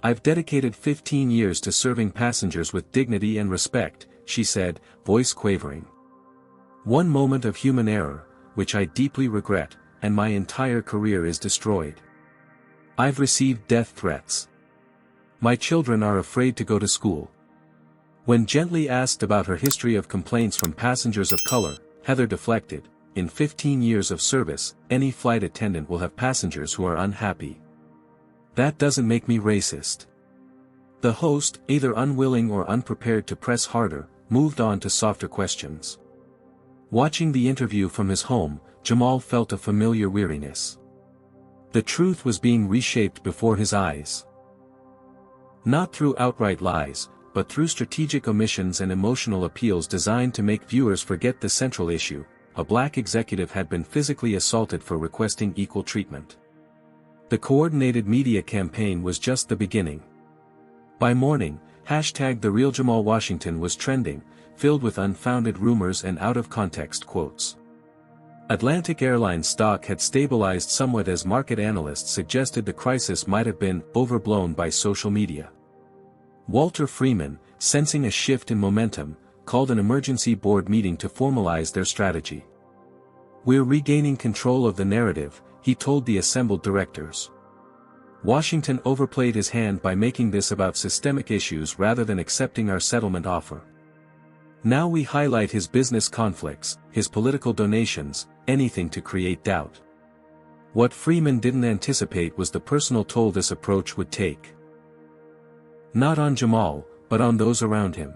"I've dedicated 15 years to serving passengers with dignity and respect," she said, voice quavering. "One moment of human error, which I deeply regret, and my entire career is destroyed. I've received death threats. My children are afraid to go to school. When gently asked about her history of complaints from passengers of color, Heather deflected, in 15 years of service, any flight attendant will have passengers who are unhappy. That doesn't make me racist. The host, either unwilling or unprepared to press harder, moved on to softer questions. Watching the interview from his home, Jamal felt a familiar weariness. The truth was being reshaped before his eyes. Not through outright lies, but through strategic omissions and emotional appeals designed to make viewers forget the central issue: a black executive had been physically assaulted for requesting equal treatment. The coordinated media campaign was just the beginning. By morning, #TheRealJamalWashington was trending, filled with unfounded rumors and out-of-context quotes. Atlantic Airlines stock had stabilized somewhat as market analysts suggested the crisis might have been overblown by social media. Walter Freeman, sensing a shift in momentum, called an emergency board meeting to formalize their strategy. "We're regaining control of the narrative," he told the assembled directors. Washington overplayed his hand by making this about systemic issues rather than accepting our settlement offer. Now we highlight his business conflicts, his political donations, anything to create doubt. What Freeman didn't anticipate was the personal toll this approach would take. Not on Jamal, but on those around him.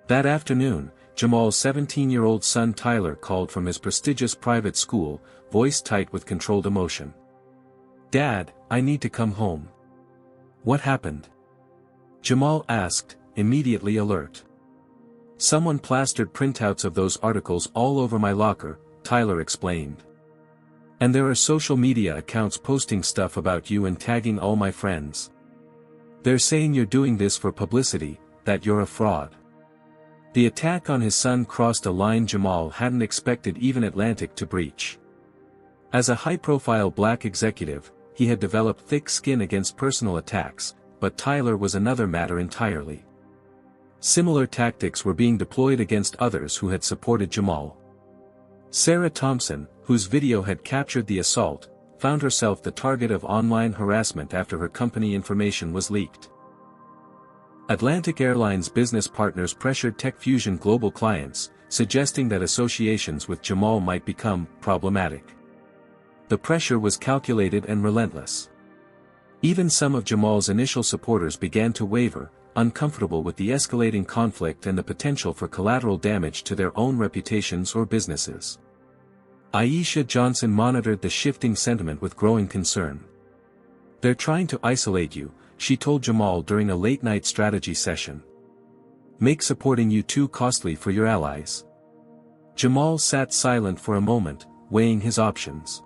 That afternoon, Jamal's 17-year-old son Tyler called from his prestigious private school, voice tight with controlled emotion. "Dad, I need to come home." "What happened?" Jamal asked, immediately alert. "Someone plastered printouts of those articles all over my locker," Tyler explained. "And there are social media accounts posting stuff about you and tagging all my friends. They're saying you're doing this for publicity, that you're a fraud." The attack on his son crossed a line Jamal hadn't expected even Atlantic to breach. As a high-profile black executive, he had developed thick skin against personal attacks, but Tyler was another matter entirely. Similar tactics were being deployed against others who had supported Jamal. Sarah Thompson, whose video had captured the assault, found herself the target of online harassment after her company information was leaked. Atlantic Airlines business partners pressured TechFusion Global clients, suggesting that associations with Jamal might become problematic. The pressure was calculated and relentless. Even some of Jamal's initial supporters began to waver, uncomfortable with the escalating conflict and the potential for collateral damage to their own reputations or businesses. Aisha Johnson monitored the shifting sentiment with growing concern. "They're trying to isolate you," she told Jamal during a late-night strategy session. "Make supporting you too costly for your allies." Jamal sat silent for a moment, weighing his options.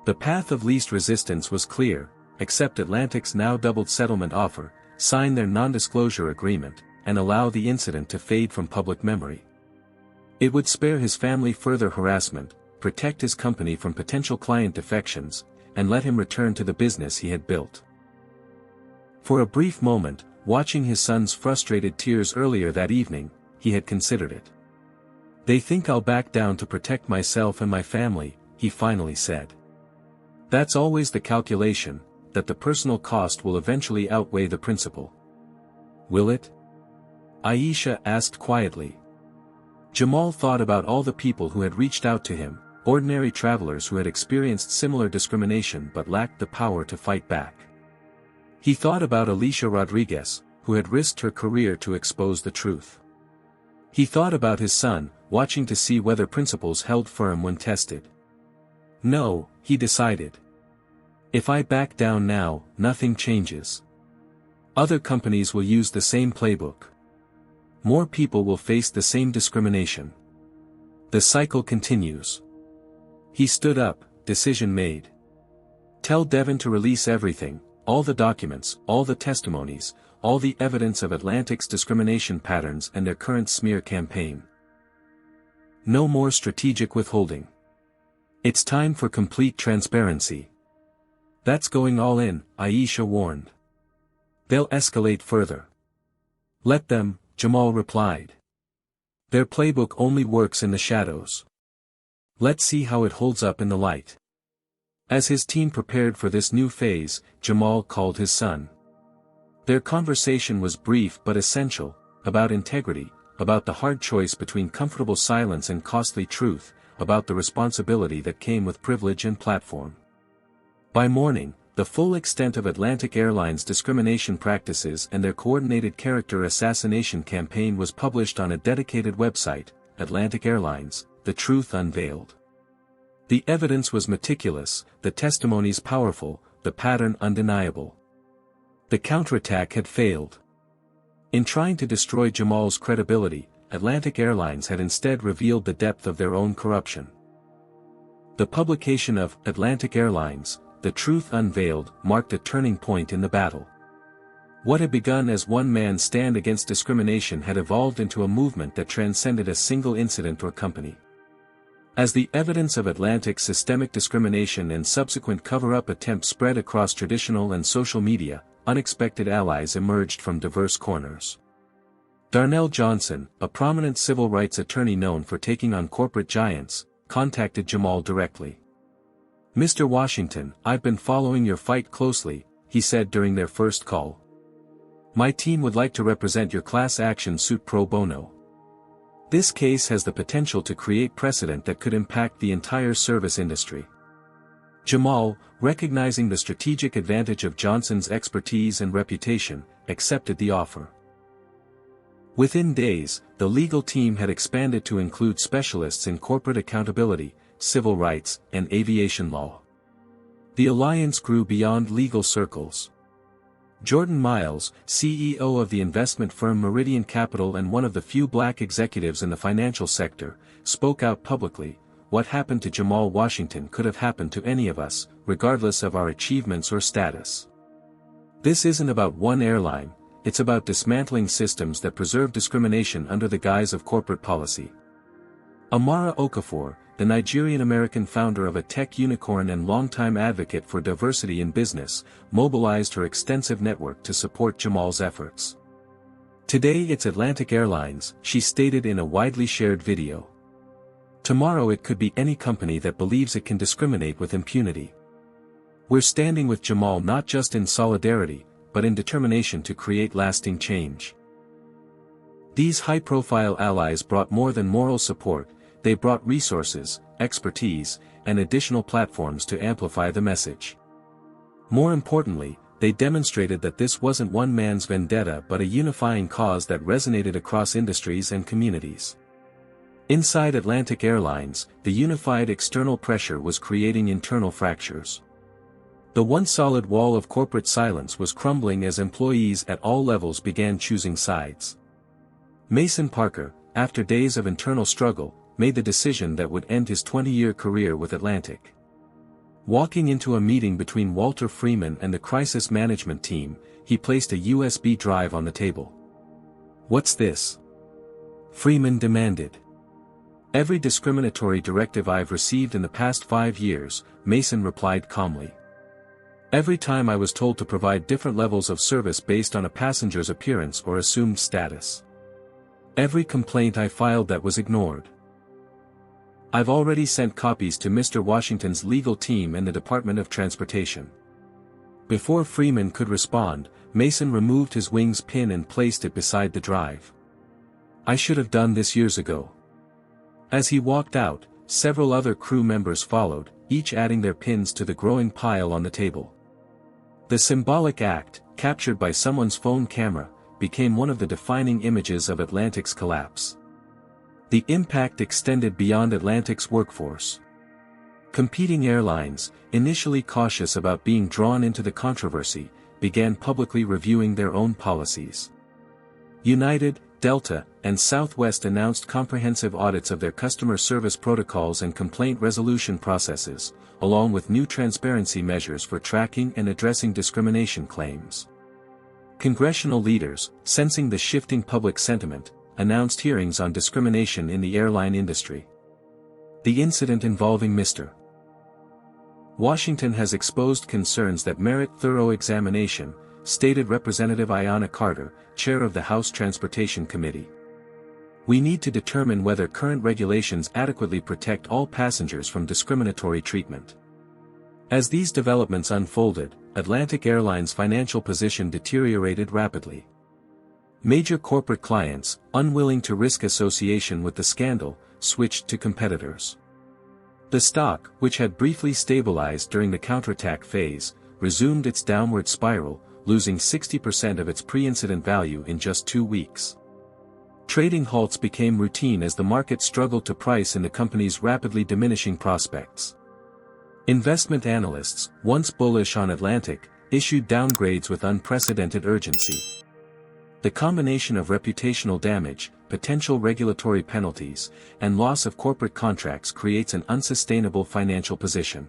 The path of least resistance was clear: accept Atlantic's now doubled settlement offer, sign their non-disclosure agreement, and allow the incident to fade from public memory. It would spare his family further harassment, protect his company from potential client defections, and let him return to the business he had built. For a brief moment, watching his son's frustrated tears earlier that evening, he had considered it. "They think I'll back down to protect myself and my family," he finally said. "That's always the calculation, that the personal cost will eventually outweigh the principle." "Will it?" Aisha asked quietly. Jamal thought about all the people who had reached out to him, ordinary travelers who had experienced similar discrimination but lacked the power to fight back. He thought about Alicia Rodriguez, who had risked her career to expose the truth. He thought about his son, watching to see whether principles held firm when tested. "No," he decided. "If I back down now, nothing changes. Other companies will use the same playbook. More people will face the same discrimination. The cycle continues." He stood up, decision made. "Tell Devin to release everything, all the documents, all the testimonies, all the evidence of Atlantic's discrimination patterns and their current smear campaign. No more strategic withholding. It's time for complete transparency." "That's going all in," Aisha warned. "They'll escalate further." "Let them," Jamal replied. "Their playbook only works in the shadows. Let's see how it holds up in the light." As his team prepared for this new phase, Jamal called his son. Their conversation was brief but essential, about integrity, about the hard choice between comfortable silence and costly truth, about the responsibility that came with privilege and platform. By morning, the full extent of Atlantic Airlines' discrimination practices and their coordinated character assassination campaign was published on a dedicated website, Atlantic Airlines, The Truth Unveiled. The evidence was meticulous, the testimonies powerful, the pattern undeniable. The counterattack had failed. In trying to destroy Jamal's credibility, Atlantic Airlines had instead revealed the depth of their own corruption. The publication of Atlantic Airlines, The Truth Unveiled, marked a turning point in the battle. What had begun as one man's stand against discrimination had evolved into a movement that transcended a single incident or company. As the evidence of Atlantic's systemic discrimination and subsequent cover-up attempts spread across traditional and social media, unexpected allies emerged from diverse corners. Darnell Johnson, a prominent civil rights attorney known for taking on corporate giants, contacted Jamal directly. "Mr. Washington, I've been following your fight closely," he said during their first call. "My team would like to represent your class action suit pro bono. This case has the potential to create precedent that could impact the entire service industry." Jamal, recognizing the strategic advantage of Johnson's expertise and reputation, accepted the offer. Within days, the legal team had expanded to include specialists in corporate accountability, civil rights, and aviation law. The alliance grew beyond legal circles. Jordan Miles, CEO of the investment firm Meridian Capital and one of the few black executives in the financial sector, spoke out publicly, "What happened to Jamal Washington could have happened to any of us, regardless of our achievements or status. This isn't about one airline, it's about dismantling systems that preserve discrimination under the guise of corporate policy." Amara Okafor, the Nigerian-American founder of a tech unicorn and longtime advocate for diversity in business, mobilized her extensive network to support Jamal's efforts. "Today it's Atlantic Airlines," she stated in a widely shared video. "Tomorrow it could be any company that believes it can discriminate with impunity. We're standing with Jamal not just in solidarity, but in determination to create lasting change." These high-profile allies brought more than moral support, they brought resources, expertise, and additional platforms to amplify the message. More importantly, they demonstrated that this wasn't one man's vendetta but a unifying cause that resonated across industries and communities. Inside Atlantic Airlines, the unified external pressure was creating internal fractures. The once solid wall of corporate silence was crumbling as employees at all levels began choosing sides. Mason Parker, after days of internal struggle, made the decision that would end his 20-year career with Atlantic. Walking into a meeting between Walter Freeman and the crisis management team, he placed a USB drive on the table. "What's this?" Freeman demanded. "Every discriminatory directive I've received in the past 5 years," Mason replied calmly. "Every time I was told to provide different levels of service based on a passenger's appearance or assumed status. Every complaint I filed that was ignored. I've already sent copies to Mr. Washington's legal team and the Department of Transportation." Before Freeman could respond, Mason removed his wings pin and placed it beside the drive. "I should have done this years ago." As he walked out, several other crew members followed, each adding their pins to the growing pile on the table. The symbolic act, captured by someone's phone camera, became one of the defining images of Atlantic's collapse. The impact extended beyond Atlantic's workforce. Competing airlines, initially cautious about being drawn into the controversy, began publicly reviewing their own policies. United, Delta, and Southwest announced comprehensive audits of their customer service protocols and complaint resolution processes, along with new transparency measures for tracking and addressing discrimination claims. Congressional leaders, sensing the shifting public sentiment, announced hearings on discrimination in the airline industry. The incident involving Mr. Washington has exposed concerns that merit thorough examination, stated Representative Ayanna Carter, chair of the House Transportation Committee. "We need to determine whether current regulations adequately protect all passengers from discriminatory treatment. As these developments unfolded, Atlantic Airlines' financial position deteriorated rapidly. Major corporate clients, unwilling to risk association with the scandal, switched to competitors. The stock, which had briefly stabilized during the counterattack phase, resumed its downward spiral, losing 60% of its pre-incident value in just 2 weeks. Trading halts became routine as the market struggled to price in the company's rapidly diminishing prospects. Investment analysts, once bullish on Atlantic, issued downgrades with unprecedented urgency. The combination of reputational damage, potential regulatory penalties, and loss of corporate contracts creates an unsustainable financial position.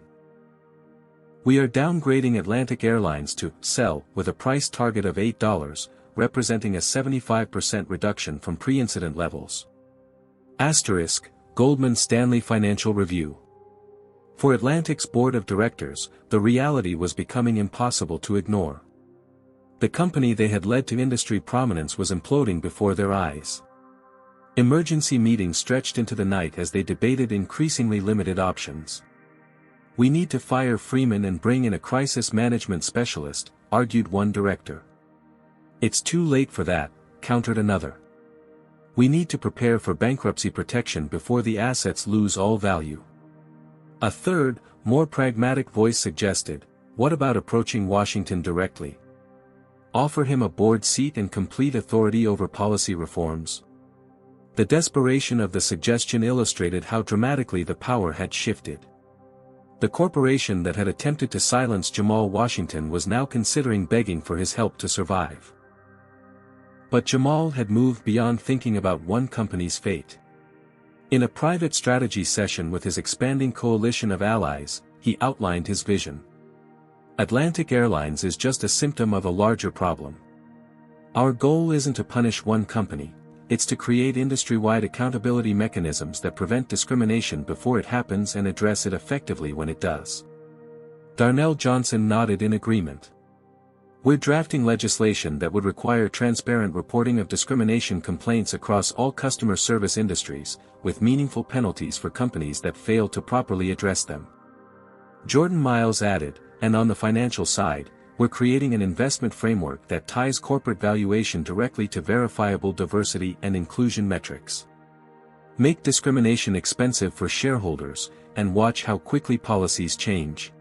We are downgrading Atlantic Airlines to sell with a price target of $8, representing a 75% reduction from pre-incident levels. Asterisk, Goldman Stanley Financial Review. For Atlantic's board of directors, the reality was becoming impossible to ignore. The company they had led to industry prominence was imploding before their eyes. Emergency meetings stretched into the night as they debated increasingly limited options. "We need to fire Freeman and bring in a crisis management specialist," argued one director. "It's too late for that," countered another. "We need to prepare for bankruptcy protection before the assets lose all value." A third, more pragmatic voice suggested, "What about approaching Washington directly? Offer him a board seat and complete authority over policy reforms?" The desperation of the suggestion illustrated how dramatically the power had shifted. The corporation that had attempted to silence Jamal Washington was now considering begging for his help to survive. But Jamal had moved beyond thinking about one company's fate. In a private strategy session with his expanding coalition of allies, he outlined his vision. "Atlantic Airlines is just a symptom of a larger problem. Our goal isn't to punish one company, it's to create industry-wide accountability mechanisms that prevent discrimination before it happens and address it effectively when it does." Darnell Johnson nodded in agreement. "We're drafting legislation that would require transparent reporting of discrimination complaints across all customer service industries, with meaningful penalties for companies that fail to properly address them." Jordan Miles added, "And on the financial side, we're creating an investment framework that ties corporate valuation directly to verifiable diversity and inclusion metrics. Make discrimination expensive for shareholders, and watch how quickly policies change."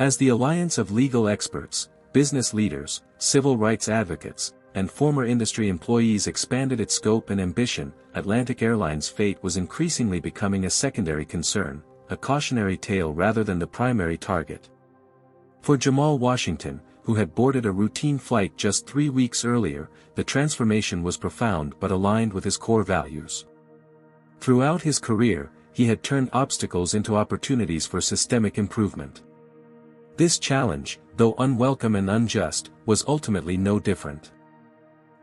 As the alliance of legal experts, business leaders, civil rights advocates, and former industry employees expanded its scope and ambition, Atlantic Airlines' fate was increasingly becoming a secondary concern, a cautionary tale rather than the primary target. For Jamal Washington, who had boarded a routine flight just 3 weeks earlier, the transformation was profound but aligned with his core values. Throughout his career, he had turned obstacles into opportunities for systemic improvement. This challenge, though unwelcome and unjust, was ultimately no different.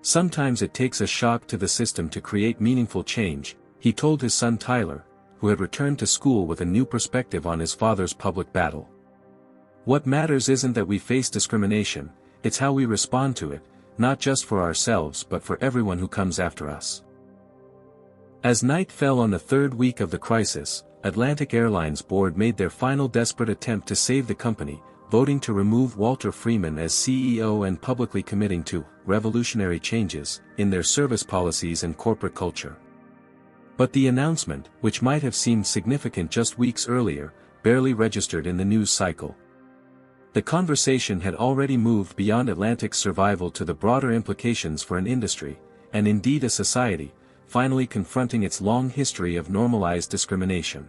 "Sometimes it takes a shock to the system to create meaningful change," he told his son Tyler, who had returned to school with a new perspective on his father's public battle. "What matters isn't that we face discrimination, it's how we respond to it, not just for ourselves but for everyone who comes after us." As night fell on the 3rd week of the crisis, Atlantic Airlines board made their final desperate attempt to save the company, voting to remove Walter Freeman as CEO and publicly committing to revolutionary changes in their service policies and corporate culture. But the announcement, which might have seemed significant just weeks earlier, barely registered in the news cycle. The conversation had already moved beyond Atlantic's survival to the broader implications for an industry, and indeed a society, finally confronting its long history of normalized discrimination.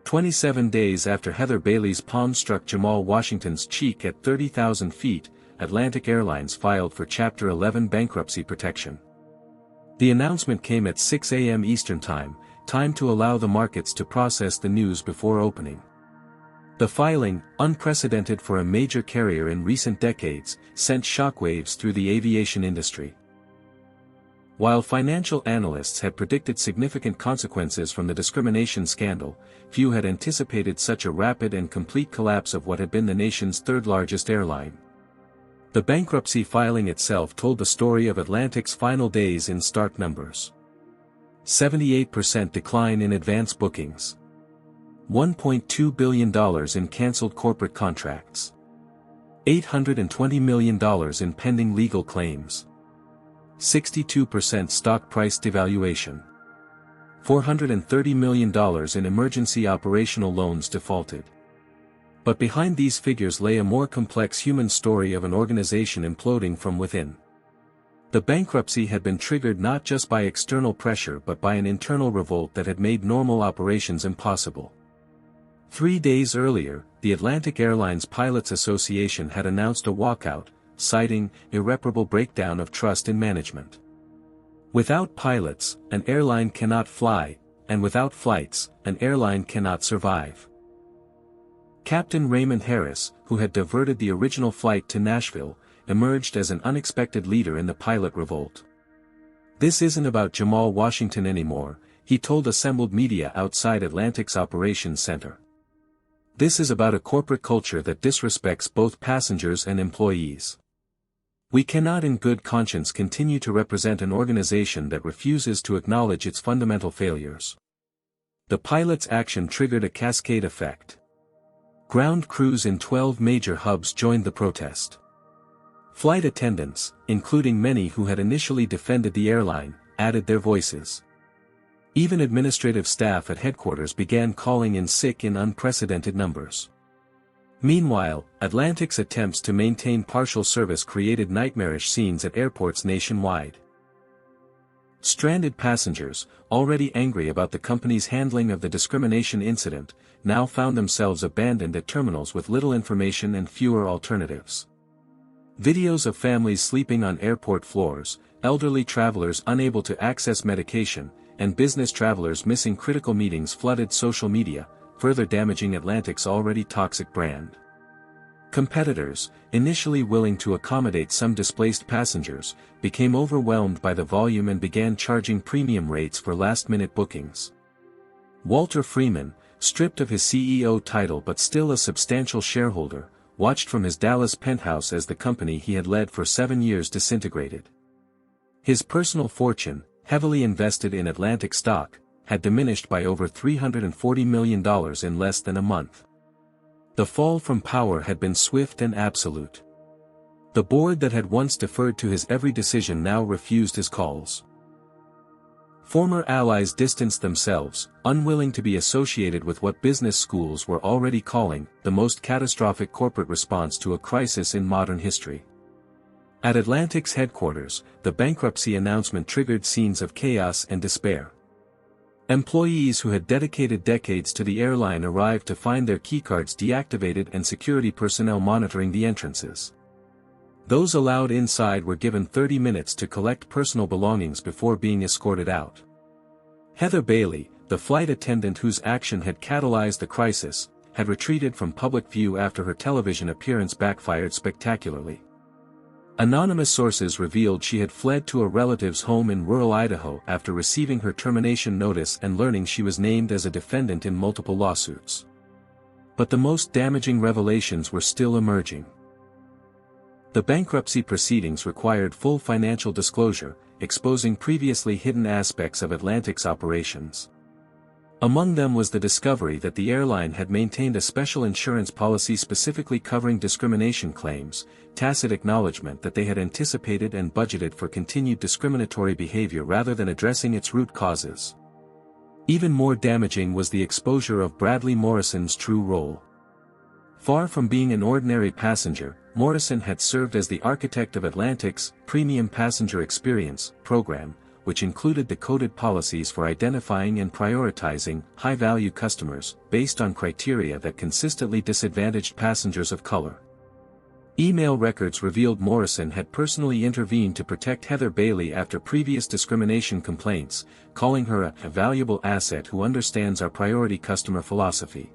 27 days after Heather Bailey's palm struck Jamal Washington's cheek at 30,000 feet, Atlantic Airlines filed for Chapter 11 bankruptcy protection. The announcement came at 6 a.m. Eastern Time to allow the markets to process the news before opening. The filing, unprecedented for a major carrier in recent decades, sent shockwaves through the aviation industry. While financial analysts had predicted significant consequences from the discrimination scandal, few had anticipated such a rapid and complete collapse of what had been the nation's third-largest airline. The bankruptcy filing itself told the story of Atlantic's final days in stark numbers. 78% decline in advance bookings. $1.2 billion in cancelled corporate contracts. $820 million in pending legal claims. 62% stock price devaluation. $430 million in emergency operational loans defaulted. But behind these figures lay a more complex human story of an organization imploding from within. The bankruptcy had been triggered not just by external pressure but by an internal revolt that had made normal operations impossible. 3 days earlier, the Atlantic Airlines Pilots Association had announced a walkout, citing irreparable breakdown of trust in management. Without pilots, an airline cannot fly, and without flights, an airline cannot survive. Captain Raymond Harris, who had diverted the original flight to Nashville, emerged as an unexpected leader in the pilot revolt. "This isn't about Jamal Washington anymore," he told assembled media outside Atlantic's operations center. "This is about a corporate culture that disrespects both passengers and employees. We cannot in good conscience continue to represent an organization that refuses to acknowledge its fundamental failures." The pilots' action triggered a cascade effect. Ground crews in 12 major hubs joined the protest. Flight attendants, including many who had initially defended the airline, added their voices. Even administrative staff at headquarters began calling in sick in unprecedented numbers. Meanwhile, Atlantic's attempts to maintain partial service created nightmarish scenes at airports nationwide. Stranded passengers, already angry about the company's handling of the discrimination incident, now found themselves abandoned at terminals with little information and fewer alternatives. Videos of families sleeping on airport floors, elderly travelers unable to access medication, and business travelers missing critical meetings flooded social media, further damaging Atlantic's already toxic brand. Competitors, initially willing to accommodate some displaced passengers, became overwhelmed by the volume and began charging premium rates for last-minute bookings. Walter Freeman, stripped of his CEO title but still a substantial shareholder, watched from his Dallas penthouse as the company he had led for 7 years disintegrated. His personal fortune, heavily invested in Atlantic stock, had diminished by over $340 million in less than a month. The fall from power had been swift and absolute. The board that had once deferred to his every decision now refused his calls. Former allies distanced themselves, unwilling to be associated with what business schools were already calling the most catastrophic corporate response to a crisis in modern history. At Atlantic's headquarters, the bankruptcy announcement triggered scenes of chaos and despair. Employees who had dedicated decades to the airline arrived to find their keycards deactivated and security personnel monitoring the entrances. Those allowed inside were given 30 minutes to collect personal belongings before being escorted out. Heather Bailey, the flight attendant whose action had catalyzed the crisis, had retreated from public view after her television appearance backfired spectacularly. Anonymous sources revealed she had fled to a relative's home in rural Idaho after receiving her termination notice and learning she was named as a defendant in multiple lawsuits. But the most damaging revelations were still emerging. The bankruptcy proceedings required full financial disclosure, exposing previously hidden aspects of Atlantic's operations. Among them was the discovery that the airline had maintained a special insurance policy specifically covering discrimination claims, tacit acknowledgement that they had anticipated and budgeted for continued discriminatory behavior rather than addressing its root causes. Even more damaging was the exposure of Bradley Morrison's true role. Far from being an ordinary passenger, Morrison had served as the architect of Atlantic's Premium Passenger Experience program, which included the coded policies for identifying and prioritizing high-value customers, based on criteria that consistently disadvantaged passengers of color. Email records revealed Morrison had personally intervened to protect Heather Bailey after previous discrimination complaints, calling her a valuable asset who understands our priority customer philosophy.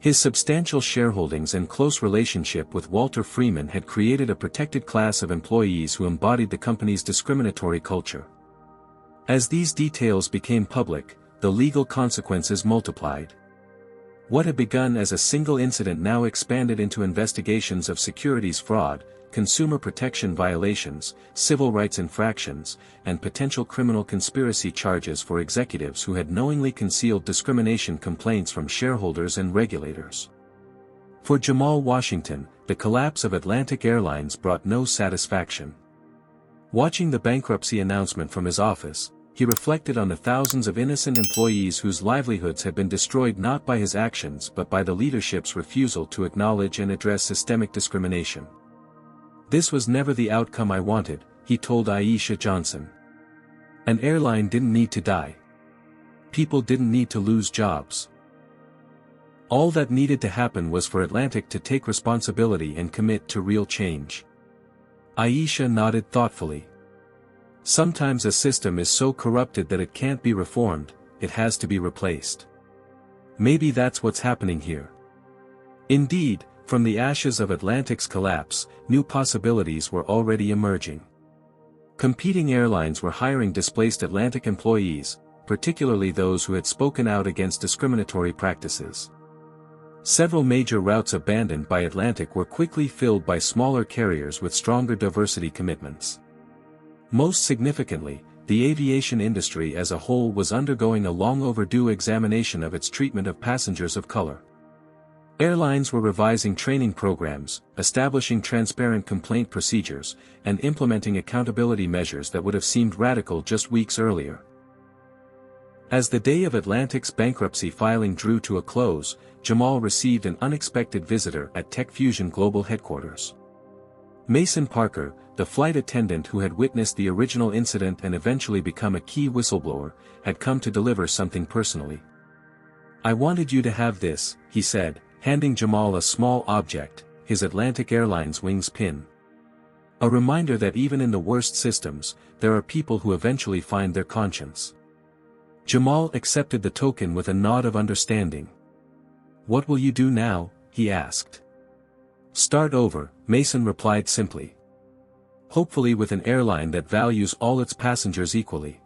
His substantial shareholdings and close relationship with Walter Freeman had created a protected class of employees who embodied the company's discriminatory culture. As these details became public, the legal consequences multiplied. What had begun as a single incident now expanded into investigations of securities fraud, consumer protection violations, civil rights infractions, and potential criminal conspiracy charges for executives who had knowingly concealed discrimination complaints from shareholders and regulators. For Jamal Washington, the collapse of Atlantic Airlines brought no satisfaction. Watching the bankruptcy announcement from his office, he reflected on the thousands of innocent employees whose livelihoods had been destroyed not by his actions but by the leadership's refusal to acknowledge and address systemic discrimination. "This was never the outcome I wanted," he told Aisha Johnson. "An airline didn't need to die. People didn't need to lose jobs. All that needed to happen was for Atlantic to take responsibility and commit to real change." Aisha nodded thoughtfully. "Sometimes a system is so corrupted that it can't be reformed, it has to be replaced. Maybe that's what's happening here." Indeed, from the ashes of Atlantic's collapse, new possibilities were already emerging. Competing airlines were hiring displaced Atlantic employees, particularly those who had spoken out against discriminatory practices. Several major routes abandoned by Atlantic were quickly filled by smaller carriers with stronger diversity commitments. Most significantly, the aviation industry as a whole was undergoing a long-overdue examination of its treatment of passengers of color. Airlines were revising training programs, establishing transparent complaint procedures, and implementing accountability measures that would have seemed radical just weeks earlier. As the day of Atlantic's bankruptcy filing drew to a close, Jamal received an unexpected visitor at TechFusion Global headquarters. Mason Parker, the flight attendant who had witnessed the original incident and eventually become a key whistleblower, had come to deliver something personally. "I wanted you to have this," he said, handing Jamal a small object, his Atlantic Airlines wings pin. "A reminder that even in the worst systems, there are people who eventually find their conscience." Jamal accepted the token with a nod of understanding. "What will you do now?" he asked. "Start over," Mason replied simply. "Hopefully with an airline that values all its passengers equally.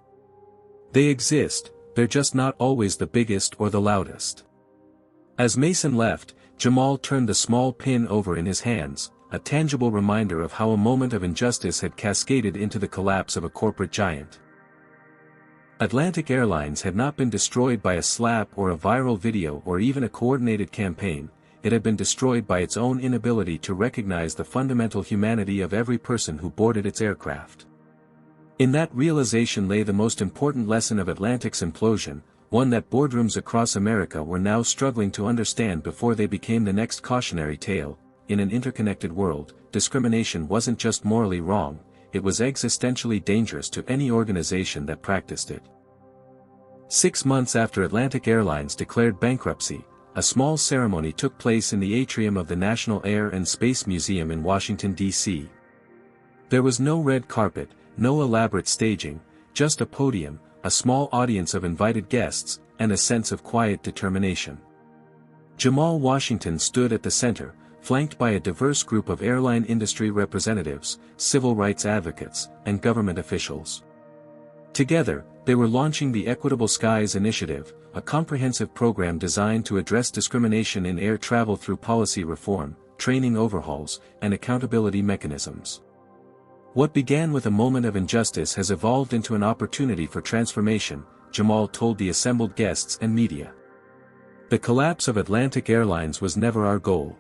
They exist, they're just not always the biggest or the loudest." As Mason left, Jamal turned the small pin over in his hands, a tangible reminder of how a moment of injustice had cascaded into the collapse of a corporate giant. Atlantic Airlines had not been destroyed by a slap or a viral video or even a coordinated campaign, it had been destroyed by its own inability to recognize the fundamental humanity of every person who boarded its aircraft. In that realization lay the most important lesson of Atlantic's implosion, one that boardrooms across America were now struggling to understand before they became the next cautionary tale. In an interconnected world, discrimination wasn't just morally wrong, it was existentially dangerous to any organization that practiced it. 6 months after Atlantic Airlines declared bankruptcy, a small ceremony took place in the atrium of the National Air and Space Museum in Washington, D.C. There was no red carpet, no elaborate staging, just a podium, a small audience of invited guests, and a sense of quiet determination. Jamal Washington stood at the center, flanked by a diverse group of airline industry representatives, civil rights advocates, and government officials. Together, they were launching the Equitable Skies Initiative, a comprehensive program designed to address discrimination in air travel through policy reform, training overhauls, and accountability mechanisms. What began with a moment of injustice has evolved into an opportunity for transformation, Jamal told the assembled guests and media. The collapse of Atlantic Airlines was never our goal.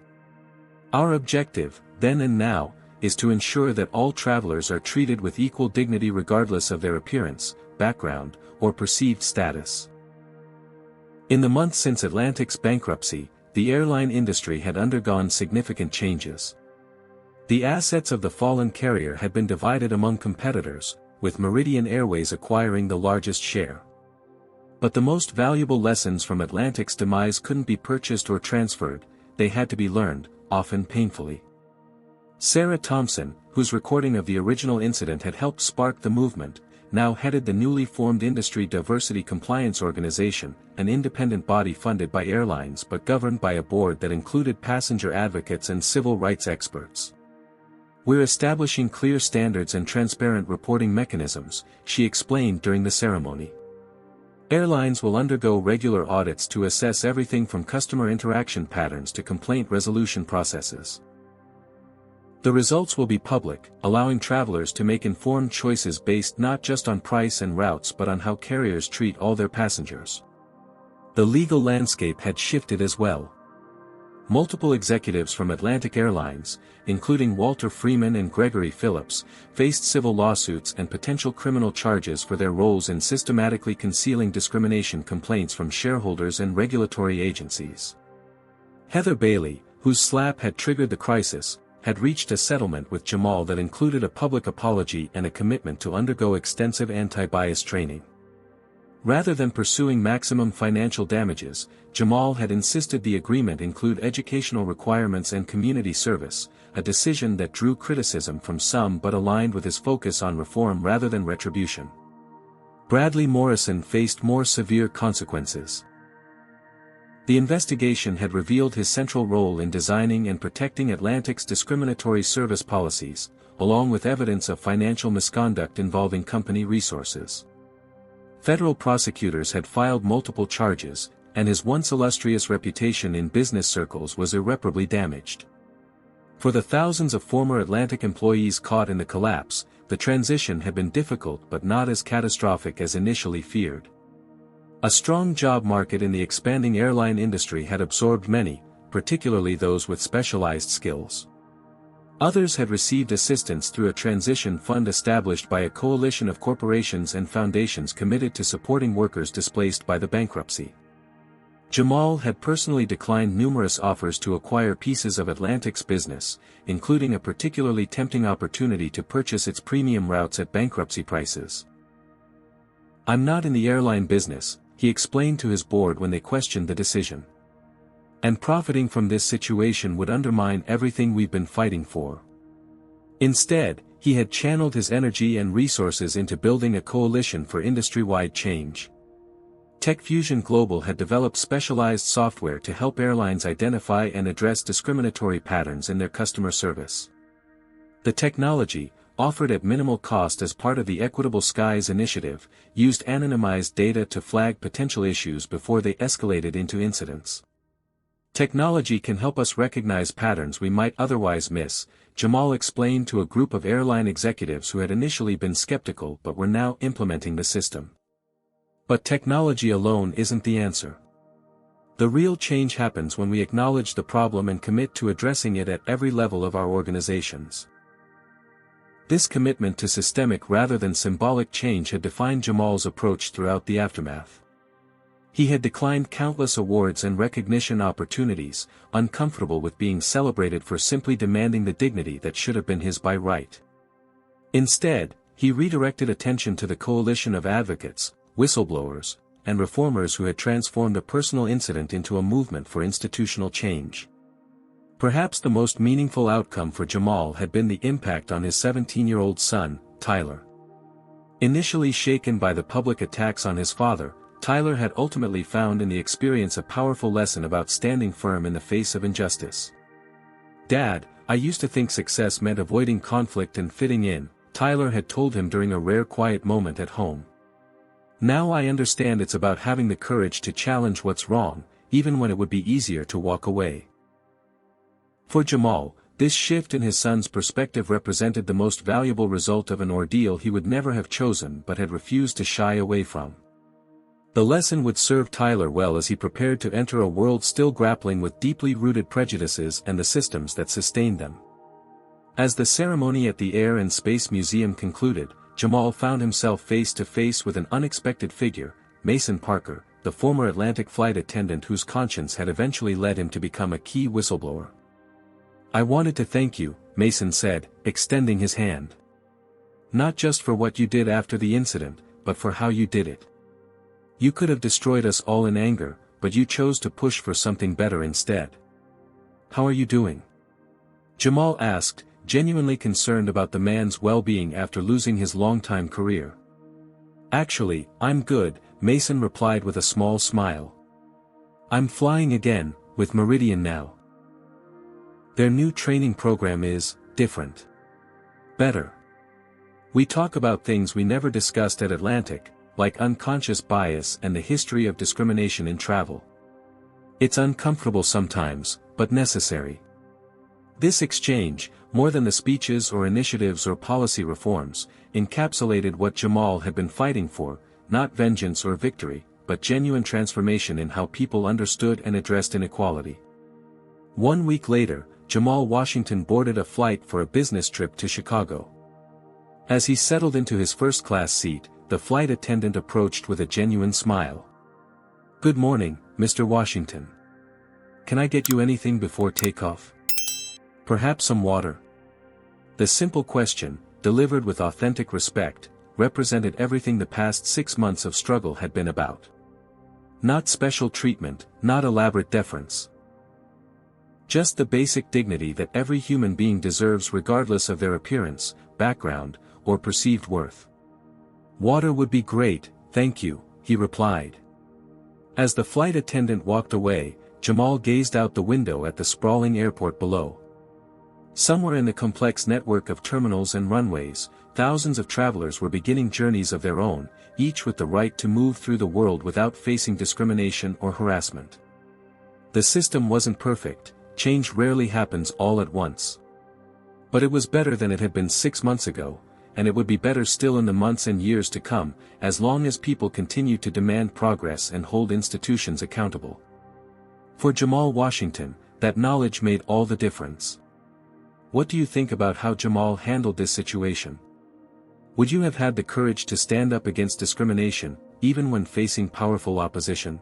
Our objective, then and now, is to ensure that all travelers are treated with equal dignity regardless of their appearance, background, or perceived status. In the months since Atlantic's bankruptcy, the airline industry had undergone significant changes. The assets of the fallen carrier had been divided among competitors, with Meridian Airways acquiring the largest share. But the most valuable lessons from Atlantic's demise couldn't be purchased or transferred, they had to be learned, often painfully. Sarah Thompson, whose recording of the original incident had helped spark the movement, now headed the newly formed Industry Diversity Compliance Organization, an independent body funded by airlines but governed by a board that included passenger advocates and civil rights experts. "We're establishing clear standards and transparent reporting mechanisms," she explained during the ceremony. "Airlines will undergo regular audits to assess everything from customer interaction patterns to complaint resolution processes. The results will be public, allowing travelers to make informed choices based not just on price and routes but on how carriers treat all their passengers. The legal landscape had shifted as well. Multiple executives from Atlantic Airlines, including Walter Freeman and Gregory Phillips, faced civil lawsuits and potential criminal charges for their roles in systematically concealing discrimination complaints from shareholders and regulatory agencies. Heather Bailey, whose slap had triggered the crisis, had reached a settlement with Jamal that included a public apology and a commitment to undergo extensive anti-bias training. Rather than pursuing maximum financial damages, Jamal had insisted the agreement include educational requirements and community service, a decision that drew criticism from some but aligned with his focus on reform rather than retribution. Bradley Morrison faced more severe consequences. The investigation had revealed his central role in designing and protecting Atlantic's discriminatory service policies, along with evidence of financial misconduct involving company resources. Federal prosecutors had filed multiple charges, and his once illustrious reputation in business circles was irreparably damaged. For the thousands of former Atlantic employees caught in the collapse, the transition had been difficult but not as catastrophic as initially feared. A strong job market in the expanding airline industry had absorbed many, particularly those with specialized skills. Others had received assistance through a transition fund established by a coalition of corporations and foundations committed to supporting workers displaced by the bankruptcy. Jamal had personally declined numerous offers to acquire pieces of Atlantic's business, including a particularly tempting opportunity to purchase its premium routes at bankruptcy prices. "I'm not in the airline business," he explained to his board when they questioned the decision. "And profiting from this situation would undermine everything we've been fighting for." Instead, he had channeled his energy and resources into building a coalition for industry-wide change. TechFusion Global had developed specialized software to help airlines identify and address discriminatory patterns in their customer service. The technology, offered at minimal cost as part of the Equitable Skies initiative, used anonymized data to flag potential issues before they escalated into incidents. "Technology can help us recognize patterns we might otherwise miss," Jamal explained to a group of airline executives who had initially been skeptical but were now implementing the system. "But technology alone isn't the answer. The real change happens when we acknowledge the problem and commit to addressing it at every level of our organizations." This commitment to systemic rather than symbolic change had defined Jamal's approach throughout the aftermath. He had declined countless awards and recognition opportunities, uncomfortable with being celebrated for simply demanding the dignity that should have been his by right. Instead, he redirected attention to the coalition of advocates, whistleblowers, and reformers who had transformed a personal incident into a movement for institutional change. Perhaps the most meaningful outcome for Jamal had been the impact on his 17-year-old son, Tyler. Initially shaken by the public attacks on his father, Tyler had ultimately found in the experience a powerful lesson about standing firm in the face of injustice. "Dad, I used to think success meant avoiding conflict and fitting in," Tyler had told him during a rare quiet moment at home. "Now I understand it's about having the courage to challenge what's wrong, even when it would be easier to walk away." For Jamal, this shift in his son's perspective represented the most valuable result of an ordeal he would never have chosen but had refused to shy away from. The lesson would serve Tyler well as he prepared to enter a world still grappling with deeply rooted prejudices and the systems that sustained them. As the ceremony at the Air and Space Museum concluded, Jamal found himself face to face with an unexpected figure, Mason Parker, the former Atlantic flight attendant whose conscience had eventually led him to become a key whistleblower. "I wanted to thank you," Mason said, extending his hand. "Not just for what you did after the incident, but for how you did it. You could have destroyed us all in anger, but you chose to push for something better instead. How are you doing?" Jamal asked, genuinely concerned about the man's well-being after losing his longtime career. "Actually, I'm good," Mason replied with a small smile. "I'm flying again, with Meridian now. Their new training program is different. Better. We talk about things we never discussed at Atlantic, like unconscious bias and the history of discrimination in travel. It's uncomfortable sometimes, but necessary. This exchange, more than the speeches or initiatives or policy reforms, encapsulated what Jamal had been fighting for, not vengeance or victory, but genuine transformation in how people understood and addressed inequality. 1 week later, Jamal Washington boarded a flight for a business trip to Chicago. As he settled into his first-class seat, the flight attendant approached with a genuine smile. "Good morning, Mr. Washington. Can I get you anything before takeoff? Perhaps some water?" The simple question, delivered with authentic respect, represented everything the past 6 months of struggle had been about. Not special treatment, not elaborate deference. Just the basic dignity that every human being deserves regardless of their appearance, background, or perceived worth. "Water would be great, thank you," he replied. As the flight attendant walked away, Jamal gazed out the window at the sprawling airport below. Somewhere in the complex network of terminals and runways, thousands of travelers were beginning journeys of their own, each with the right to move through the world without facing discrimination or harassment. The system wasn't perfect, change rarely happens all at once. But it was better than it had been 6 months ago, and it would be better still in the months and years to come, as long as people continue to demand progress and hold institutions accountable. For Jamal Washington, that knowledge made all the difference. What do you think about how Jamal handled this situation? Would you have had the courage to stand up against discrimination, even when facing powerful opposition?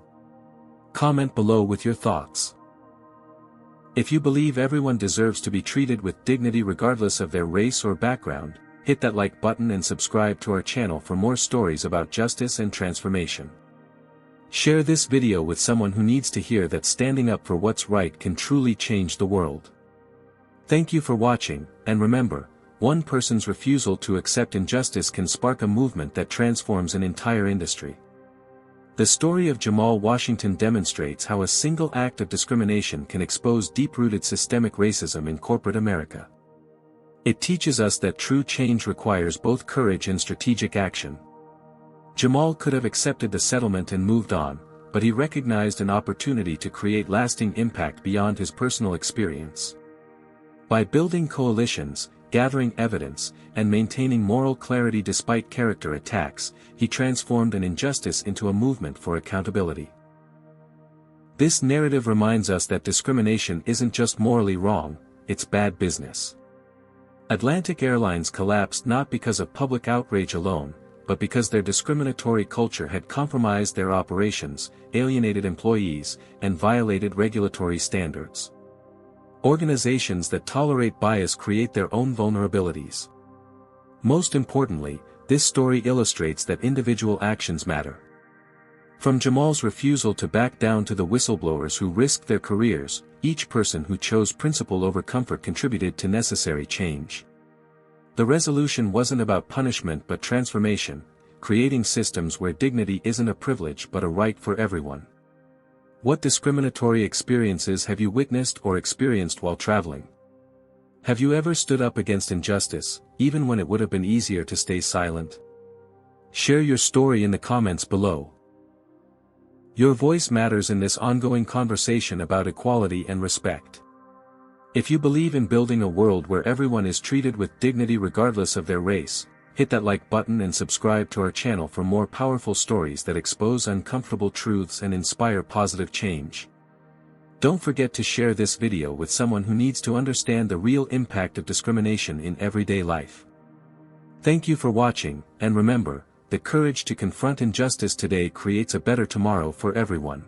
Comment below with your thoughts. If you believe everyone deserves to be treated with dignity regardless of their race or background, hit that like button and subscribe to our channel for more stories about justice and transformation. Share this video with someone who needs to hear that standing up for what's right can truly change the world. Thank you for watching, and remember, one person's refusal to accept injustice can spark a movement that transforms an entire industry. The story of Jamal Washington demonstrates how a single act of discrimination can expose deep-rooted systemic racism in corporate America. It teaches us that true change requires both courage and strategic action. Jamal could have accepted the settlement and moved on, but he recognized an opportunity to create lasting impact beyond his personal experience. By building coalitions, gathering evidence, and maintaining moral clarity despite character attacks, he transformed an injustice into a movement for accountability. This narrative reminds us that discrimination isn't just morally wrong, it's bad business. Atlantic Airlines collapsed not because of public outrage alone, but because their discriminatory culture had compromised their operations, alienated employees, and violated regulatory standards. Organizations that tolerate bias create their own vulnerabilities. Most importantly, this story illustrates that individual actions matter. From Jamal's refusal to back down to the whistleblowers who risked their careers, each person who chose principle over comfort contributed to necessary change. The resolution wasn't about punishment but transformation, creating systems where dignity isn't a privilege but a right for everyone. What discriminatory experiences have you witnessed or experienced while traveling? Have you ever stood up against injustice, even when it would have been easier to stay silent? Share your story in the comments below. Your voice matters in this ongoing conversation about equality and respect. If you believe in building a world where everyone is treated with dignity regardless of their race, hit that like button and subscribe to our channel for more powerful stories that expose uncomfortable truths and inspire positive change. Don't forget to share this video with someone who needs to understand the real impact of discrimination in everyday life. Thank you for watching, and remember, the courage to confront injustice today creates a better tomorrow for everyone.